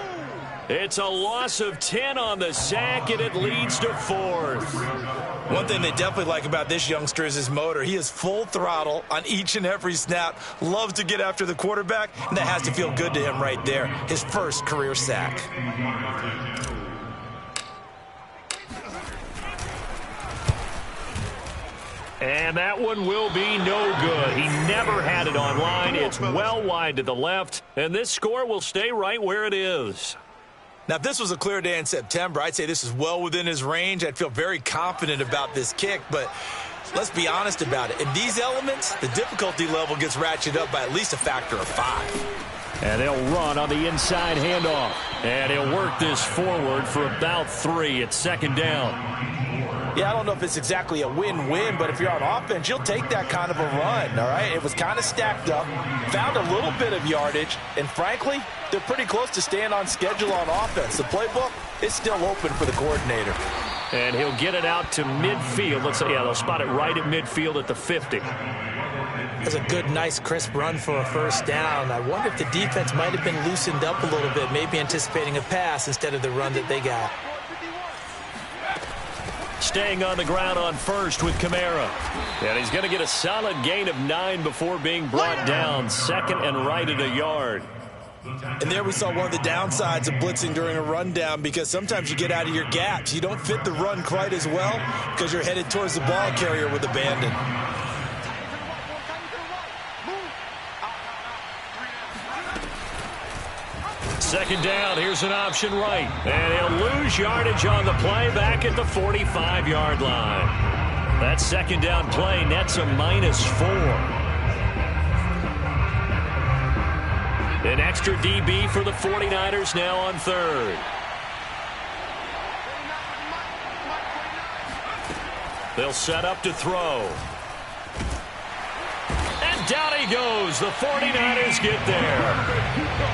It's a loss of 10 on the sack, and it leads to 4th. One thing they definitely like about this youngster is his motor. He is full throttle on each and every snap, loves to get after the quarterback, and that has to feel good to him right there. His first career sack. And that one will be no good. He never had it on line. It's well wide to the left, and this score will stay right where it is. Now, if this was a clear day in September, I'd say this is well within his range. I'd feel very confident about this kick, but let's be honest about it. In these elements, the difficulty level gets ratcheted up by at least a factor of 5. And they'll run on the inside handoff. And he'll work this forward for about 3 at second down. Yeah, I don't know if it's exactly a win-win, but if you're on offense, you'll take that kind of a run, all right? It was kind of stacked up, found a little bit of yardage, and frankly, they're pretty close to staying on schedule on offense. The playbook is still open for the coordinator. And he'll get it out to midfield. Let's say, yeah, they'll spot it right at midfield at the 50. That's a good, nice, crisp run for a first down. I wonder if the defense might have been loosened up a little bit, maybe anticipating a pass instead of the run that they got. Staying on the ground on first with Kamara. And he's going to get a solid gain of 9 before being brought down. 2nd and right at a yard. And there we saw one of the downsides of blitzing during a rundown, because sometimes you get out of your gaps. You don't fit the run quite as well because you're headed towards the ball carrier with abandon. Second down, here's an option right. And he'll lose yardage on the play back at the 45-yard line. That second down play nets a -4. An extra DB for the 49ers now on 3rd. They'll set up to throw. And down he goes. The 49ers get there.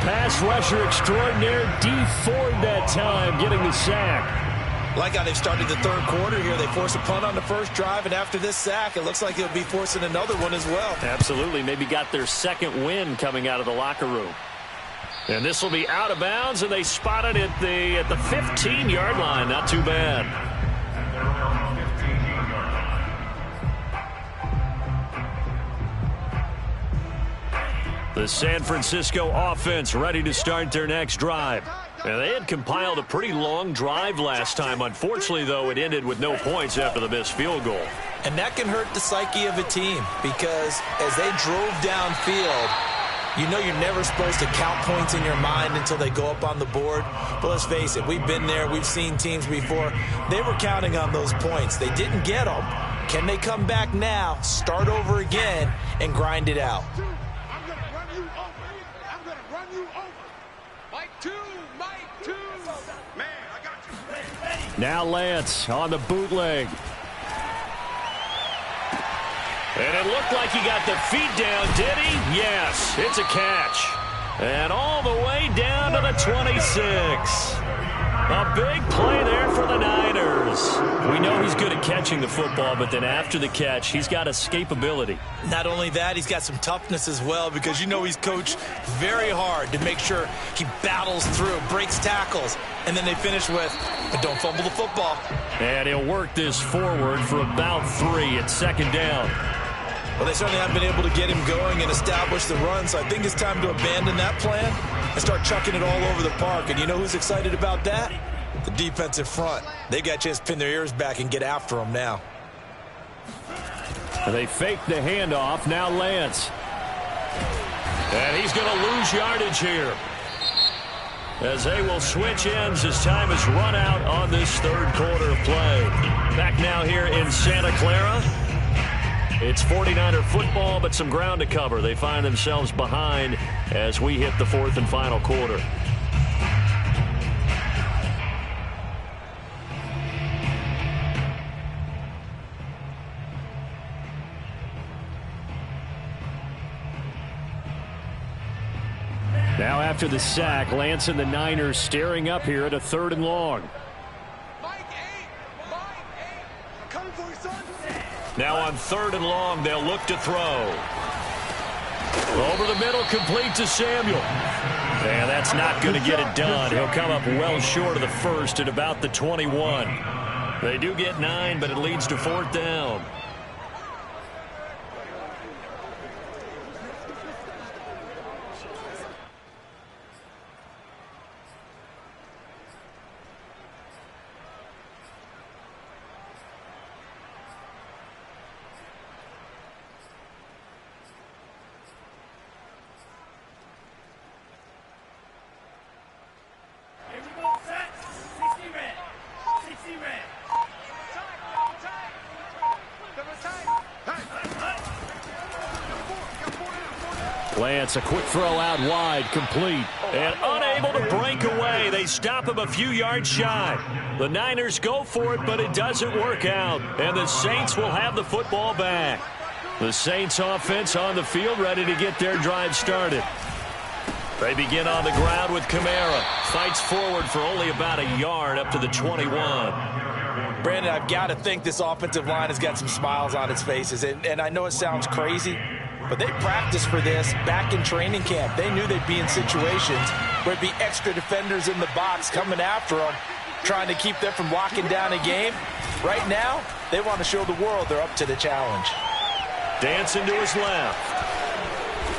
Pass rusher extraordinaire, Dee Ford that time, getting the sack. Like how they've started the third quarter here. They force a punt on the first drive, and after this sack, it looks like they'll be forcing another one as well. Absolutely. Maybe got their second win coming out of the locker room. And this will be out of bounds, and they spot it at the 15-yard line. Not too bad. The San Francisco offense ready to start their next drive. And they had compiled a pretty long drive last time. Unfortunately, though, it ended with no points after the missed field goal. And that can hurt the psyche of a team because as they drove downfield, you know you're never supposed to count points in your mind until they go up on the board. But let's face it, we've been there. We've seen teams before. They were counting on those points. They didn't get them. Can they come back now, start over again, and grind it out? I'm going to run you over. I'm going to run you over. Mike 2, Mike 2. Man, I got you. Now Lance on the bootleg. And it looked like he got the feet down, did he? Yes, it's a catch. And all the way down to the 26. A big play there for the Niners. We know he's good at catching the football, but then after the catch, he's got escapability. Not only that, he's got some toughness as well because you know he's coached very hard to make sure he battles through, breaks tackles, and then they finish with, but don't fumble the football. And he'll work this forward for about 3 at second down. Well, they certainly haven't been able to get him going and establish the run, so I think it's time to abandon that plan and start chucking it all over the park. And you know who's excited about that? The defensive front. They got a chance to pin their ears back and get after him now. They fake the handoff. Now Lance. And he's going to lose yardage here, as they will switch ends as time has run out on this third quarter of play. Back now here in Santa Clara. It's 49er football, but some ground to cover. They find themselves behind as we hit the fourth and final quarter. Now after the sack, Lance and the Niners staring up here at a 3rd and long. Mike 8. Mike 8. Coming for you, son. Now on 3rd and long, they'll look to throw. Over the middle, complete to Samuel. And that's not going to get it done. He'll come up well short of the first at about the 21. They do get 9, but it leads to 4th down. Lance, a quick throw out wide, complete. And unable to break away. They stop him a few yards shy. The Niners go for it, but it doesn't work out. And the Saints will have the football back. The Saints offense on the field, ready to get their drive started. They begin on the ground with Kamara. Fights forward for only about a yard up to the 21. Brandon, I've got to think this offensive line has got some smiles on its faces. And I know it sounds crazy, but they practiced for this back in training camp. They knew they'd be in situations where it'd be extra defenders in the box coming after them, trying to keep them from locking down a game. Right now, they want to show the world they're up to the challenge. Dancing to his left.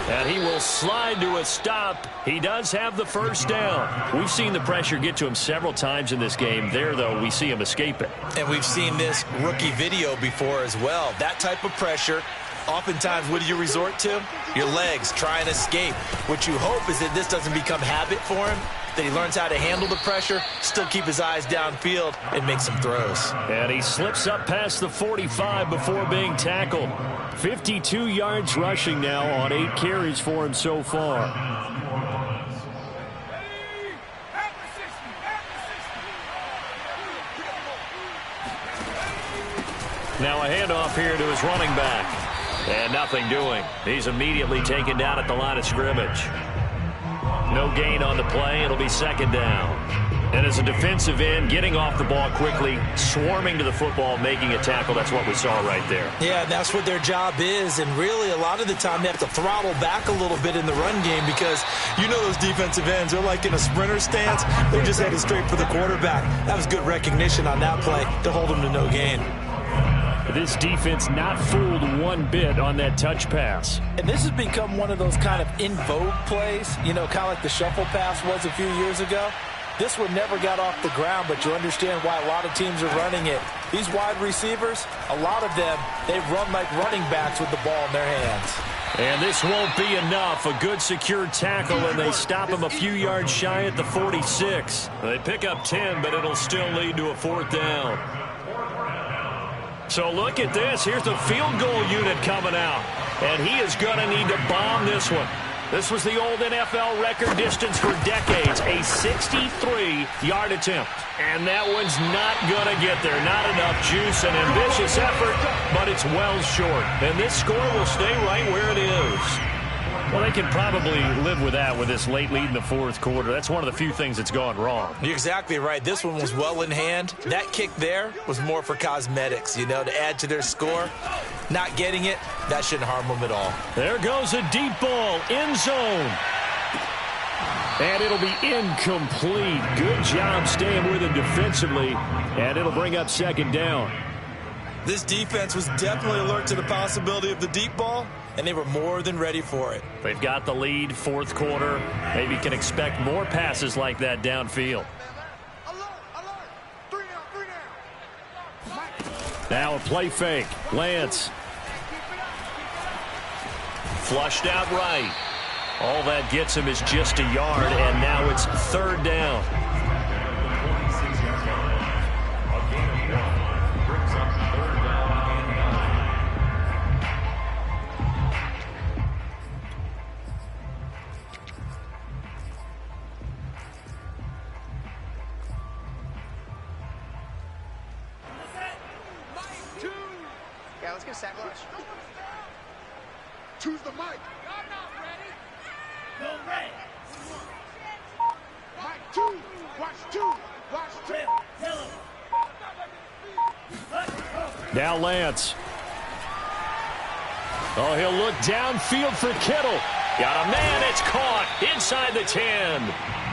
And he will slide to a stop. He does have the first down. We've seen the pressure get to him several times in this game. There, though, we see him escape it. And we've seen this rookie video before as well. That type of pressure, oftentimes, what do you resort to? Your legs, try and escape. What you hope is that this doesn't become habit for him, that he learns how to handle the pressure, still keep his eyes downfield, and make some throws. And he slips up past the 45 before being tackled. 52 yards rushing now on 8 carries for him so far. Now a handoff here to his running back. And nothing doing. He's immediately taken down at the line of scrimmage. No gain on the play. It'll be second down. And as a defensive end, getting off the ball quickly, swarming to the football, making a tackle, that's what we saw right there. Yeah, that's what their job is. And really, a lot of the time, they have to throttle back a little bit in the run game because you know those defensive ends, they're like in a sprinter stance. They're just headed straight for the quarterback. That was good recognition on that play to hold them to no gain. This defense not fooled one bit on that touch pass. And this has become one of those kind of in vogue plays, you know, kind of like the shuffle pass was a few years ago. This one never got off the ground, but you understand why a lot of teams are running it. These wide receivers, a lot of them, they run like running backs with the ball in their hands. And this won't be enough. A good secured tackle, and they stop him a few yards shy at the 46. They pick up 10, but it'll still lead to a 4th down. So look at this. Here's the field goal unit coming out. And he is going to need to bomb this one. This was the old NFL record distance for decades, a 63-yard attempt. And that one's not going to get there. Not enough juice, an ambitious effort, but it's well short. And this score will stay right where it is. Well, they can probably live with that with this late lead in the 4th quarter. That's one of the few things that's gone wrong. You're exactly right. This one was well in hand. That kick there was more for cosmetics, you know, to add to their score. Not getting it, that shouldn't harm them at all. There goes a deep ball, end zone. And it'll be incomplete. Good job staying with him defensively, and it'll bring up 2nd down. This defense was definitely alert to the possibility of the deep ball, and they were more than ready for it. They've got the lead, 4th quarter. Maybe can expect more passes like that downfield. Now a play fake. Lance. Flushed out right. All that gets him is just a yard, and now it's 3rd down. Yeah, let's get a sack rush. Choose the mic. I'm not ready. No ready. Mike 2. Watch 2. Watch 2. Now Lance. Oh, he'll look downfield for Kittle. Got a man. It's caught inside the 10.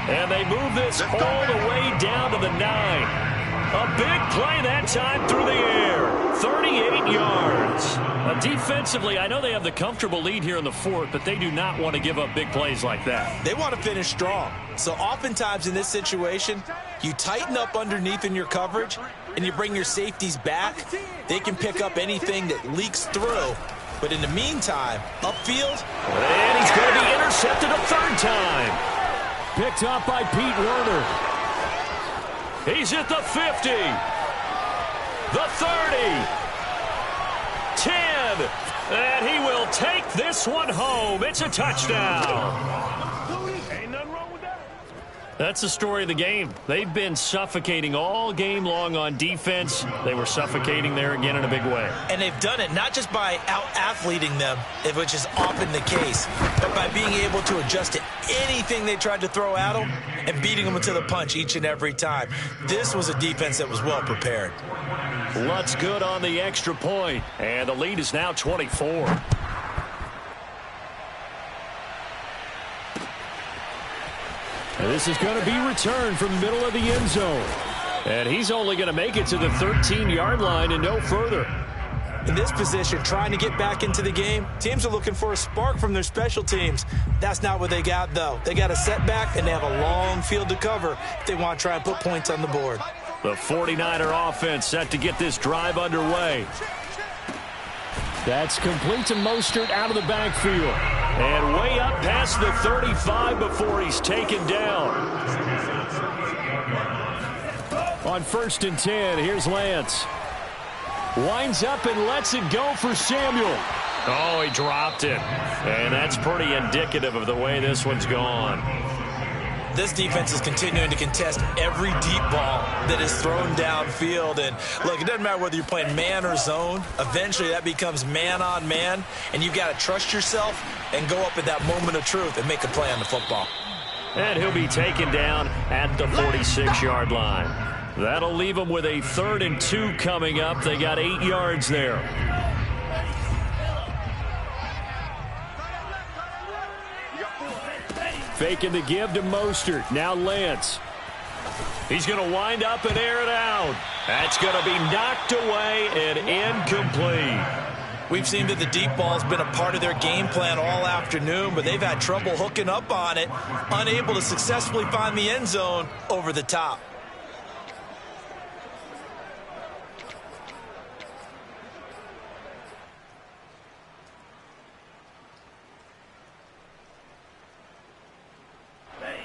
And they move this all the way down to the 9. A big play that time through the air. 38 yards. Defensively, I know they have the comfortable lead here in the 4th, but they do not want to give up big plays like that. They want to finish strong. So oftentimes in this situation, you tighten up underneath in your coverage, and you bring your safeties back. They can pick up anything that leaks through. But in the meantime, upfield. And he's going to be intercepted a 3rd time. Picked up by Pete Werner. He's at the 50, the 30, 10, and he will take this one home. It's a touchdown. Ain't nothing wrong with that. That's the story of the game. They've been suffocating all game long on defense. They were suffocating there again in a big way. And they've done it not just by out-athleting them, which is often the case, but by being able to adjust to anything they tried to throw at them and beating them to the punch each and every time. This was a defense that was well prepared. Lutz good on the extra point, and the lead is now 24. And this is going to be returned from the middle of the end zone. And he's only going to make it to the 13-yard line and no further. In this position, trying to get back into the game, teams are looking for a spark from their special teams. That's not what they got, though. They got a setback, and they have a long field to cover if they want to try and put points on the board. The 49er offense set to get this drive underway. That's complete to Mostert out of the backfield. And way up past the 35 before he's taken down. On 1st and 10, here's Lance. Winds up and lets it go for Samuel. Oh, he dropped it. And that's pretty indicative of the way this one's gone. This defense is continuing to contest every deep ball that is thrown downfield. And, look, it doesn't matter whether you're playing man or zone. Eventually, that becomes man on man. And you've got to trust yourself and go up at that moment of truth and make a play on the football. And he'll be taken down at the 46-yard line. That'll leave them with a 3rd and 2 coming up. They got 8 yards there. Faking the give to Mostert. Now Lance. He's going to wind up and air it out. That's going to be knocked away and incomplete. We've seen that the deep ball has been a part of their game plan all afternoon, but they've had trouble hooking up on it, unable to successfully find the end zone over the top.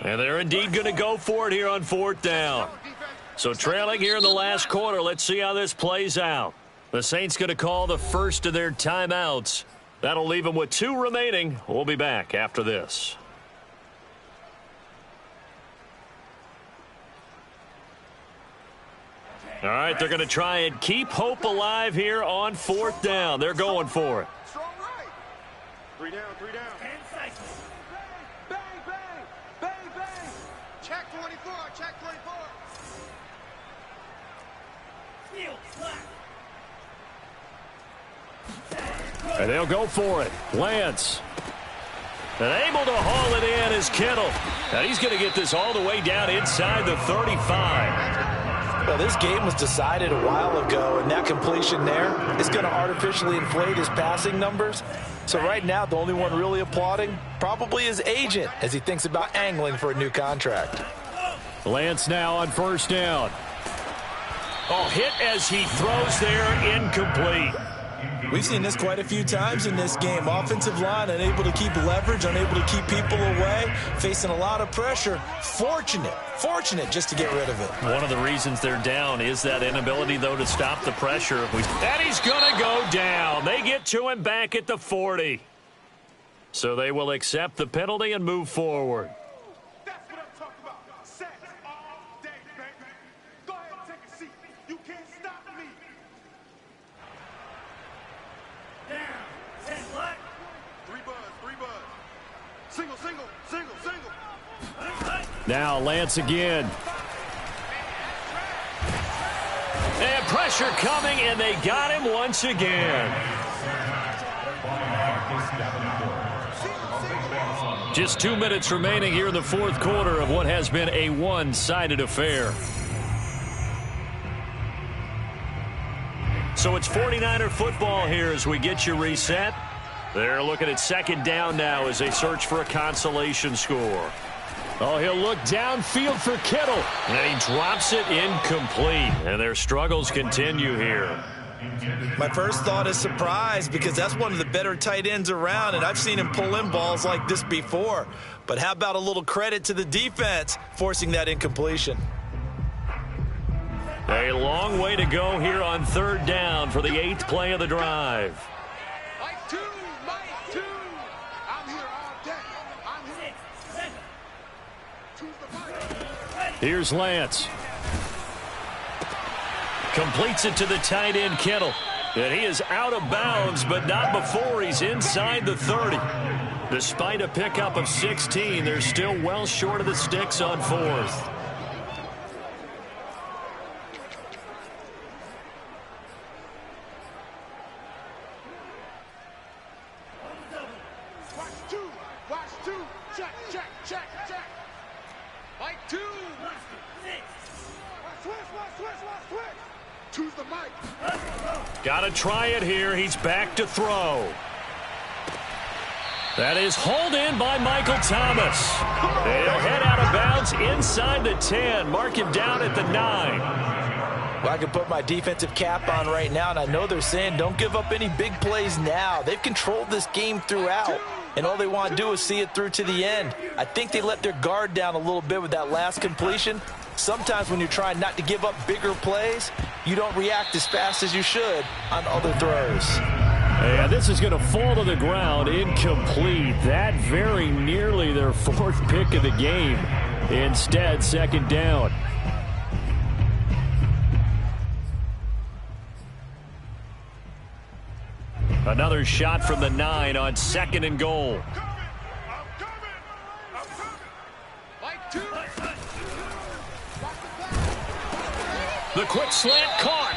And they're indeed going to go for it here on 4th down. So trailing here in the last quarter, let's see how this plays out. The Saints going to call the first of their timeouts. That'll leave them with 2 remaining. We'll be back after this. All right, they're going to try and keep hope alive here on 4th down. They're going for it. Strong right. 3 down, 3 down. Bang, bang, bang, bang. Check 24, check 24. And they'll go for it. Lance. And able to haul it in is Kittle. Now he's going to get this all the way down inside the 35. Well, this game was decided a while ago, and that completion there is going to artificially inflate his passing numbers. So right now, the only one really applauding probably his agent as he thinks about angling for a new contract. Lance now on 1st down. Oh, hit as he throws there, incomplete. We've seen this quite a few times in this game. Offensive line unable to keep leverage, unable to keep people away, facing a lot of pressure. Fortunate just to get rid of it. One of the reasons they're down is that inability, though, to stop the pressure. And he's going to go down. They get to him back at the 40. So they will accept the penalty and move forward. That's what I'm talking about. Sacks all day, baby. Go ahead and take a seat. You can't stop me. Three buzz. Single. Now Lance again. And pressure coming, and they got him once again. Just 2 minutes remaining here in the 4th quarter of what has been a one-sided affair. So it's 49er football here as we get you reset. They're looking at 2nd down now as they search for a consolation score. Oh, he'll look downfield for Kittle. And he drops it incomplete. And their struggles continue here. My first thought is surprise because that's one of the better tight ends around, and I've seen him pull in balls like this before. But how about a little credit to the defense forcing that incompletion? A long way to go here on 3rd down for the 8th play of the drive. Mike 2. I'm here all day. I'm here. Choose the mic. Here's Lance. Completes it to the tight end, Kittle. And he is out of bounds, but not before he's inside the 30. Despite a pickup of 16, they're still well short of the sticks on 4th. Watch two. Check. Mike 2. Switch. Choose the mic. Got to try it here. He's back to throw. That is hauled in by Michael Thomas. They'll head out of bounds inside the 10. Mark him down at the 9. Well, I can put my defensive cap on right now, and I know they're saying don't give up any big plays now. They've controlled this game throughout, and all they want to do is see it through to the end. I think they let their guard down a little bit with that last completion. Sometimes when you're trying not to give up bigger plays, you don't react as fast as you should on other throws. And this is going to fall to the ground, incomplete. That very nearly their 4th pick of the game. Instead, 2nd down. Another shot from the 9 on 2nd and goal. I'm coming. Mike 2. The quick slant caught.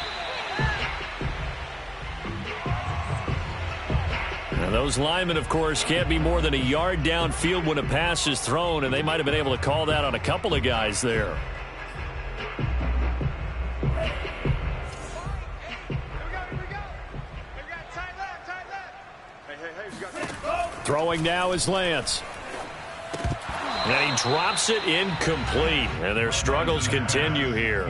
And those linemen, of course, can't be more than a yard downfield when a pass is thrown, and they might have been able to call that on a couple of guys there. Here we go. Tight left. Throwing now is Lance. And he drops it incomplete. And their struggles continue here.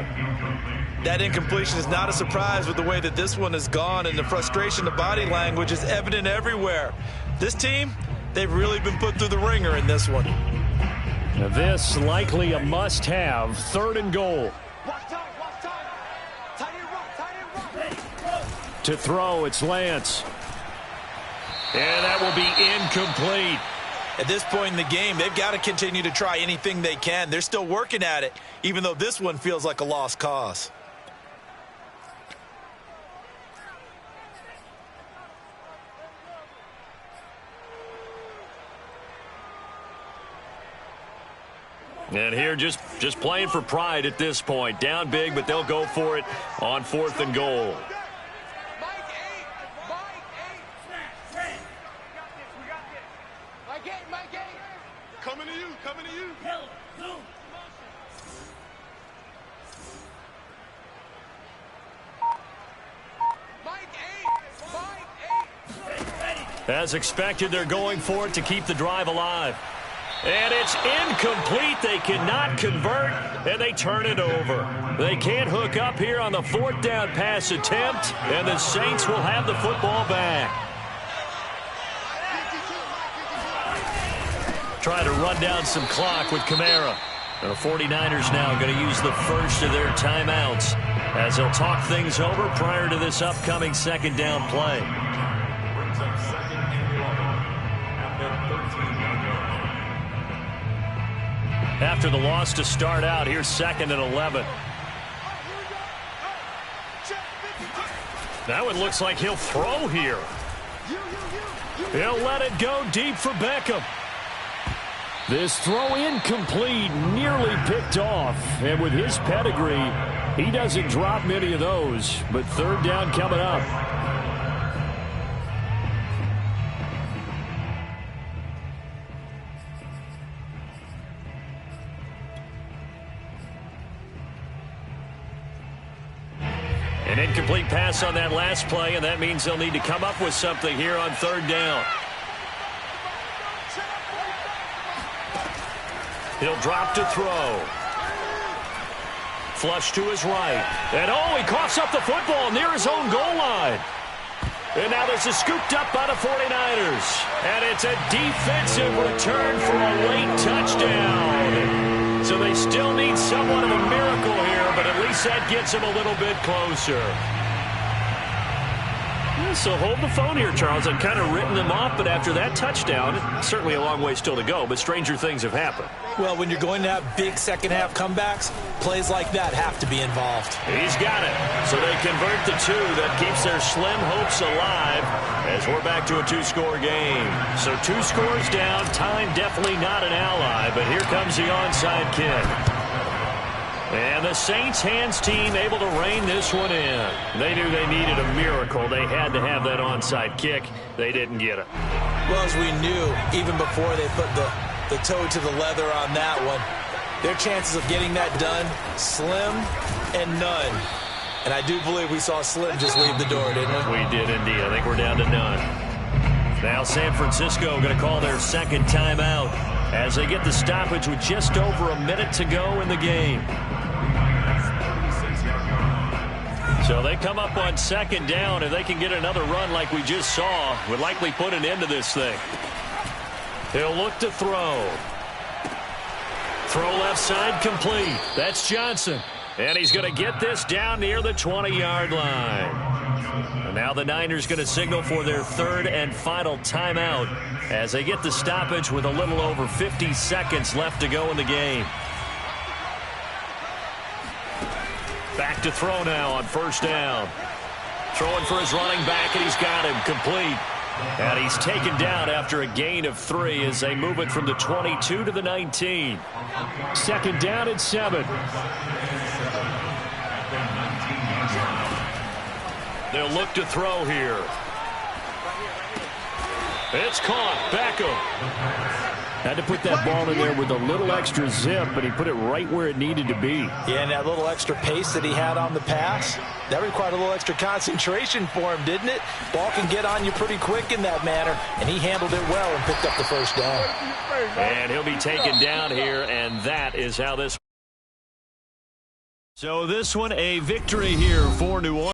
That incompletion is not a surprise with the way that this one has gone, and the frustration, the body language is evident everywhere. This team, they've really been put through the ringer in this one. Now this likely a must-have. 3rd and goal. To throw, it's Lance. And that will be incomplete. At this point in the game, they've got to continue to try anything they can. They're still working at it, even though this one feels like a lost cause. And here just playing for pride at this point. Down big, but they'll go for it on 4th and goal. Coming to you, coming to you. As expected, they're going for it to keep the drive alive. And it's incomplete. They cannot convert, and they turn it over. They can't hook up here on the 4th down pass attempt, and the Saints will have the football back. Try to run down some clock with Kamara. And the 49ers now going to use the first of their timeouts as they'll talk things over prior to this upcoming 2nd down play. Brings up 2nd and 11 at the 13-yard line. After the loss to start out, here's 2nd and 11. Now it looks like he'll throw here. He'll let it go deep for Beckham. This throw incomplete, nearly picked off. And with his pedigree, he doesn't drop many of those. But 3rd down coming up. An incomplete pass on that last play, and that means they'll need to come up with something here on 3rd down. He'll drop to throw. Flush to his right. And he coughs up the football near his own goal line. And now this is scooped up by the 49ers. And it's a defensive return for a late touchdown. So they still need somewhat of a miracle here, but at least that gets them a little bit closer. So hold the phone here, Charles. I've kind of written them off, but after that touchdown, certainly a long way still to go, but stranger things have happened. Well, when you're going to have big second-half comebacks, plays like that have to be involved. He's got it. So they convert the 2. That keeps their slim hopes alive as we're back to a 2-score game. So 2 scores down. Time definitely not an ally, but here comes the onside kick. And the Saints hands team able to rein this one in. They knew they needed a miracle. They had to have that onside kick. They didn't get it. Well, as we knew, even before they put the toe to the leather on that one, their chances of getting that done, slim and none. And I do believe we saw Slim just leave the door, didn't we? We did indeed. I think we're down to none. Now San Francisco going to call their 2nd timeout as they get the stoppage with just over a minute to go in the game. So they come up on 2nd down. If they can get another run like we just saw, would likely put an end to this thing. He'll look to throw. Throw left side complete. That's Johnson. And he's going to get this down near the 20-yard line. And now the Niners going to signal for their 3rd and final timeout as they get the stoppage with a little over 50 seconds left to go in the game. Back to throw now on 1st down. Throwing for his running back, and he's got him complete. And he's taken down after a gain of 3 as they move it from the 22 to the 19. 2nd down and 7. They'll look to throw here. It's caught. Beckham. Had to put that ball in there with a little extra zip, but he put it right where it needed to be. Yeah, and that little extra pace that he had on the pass, that required a little extra concentration for him, didn't it? Ball can get on you pretty quick in that manner, and he handled it well and picked up the first down. And he'll be taken down here, and that is how this. So this one, a victory here for New Orleans.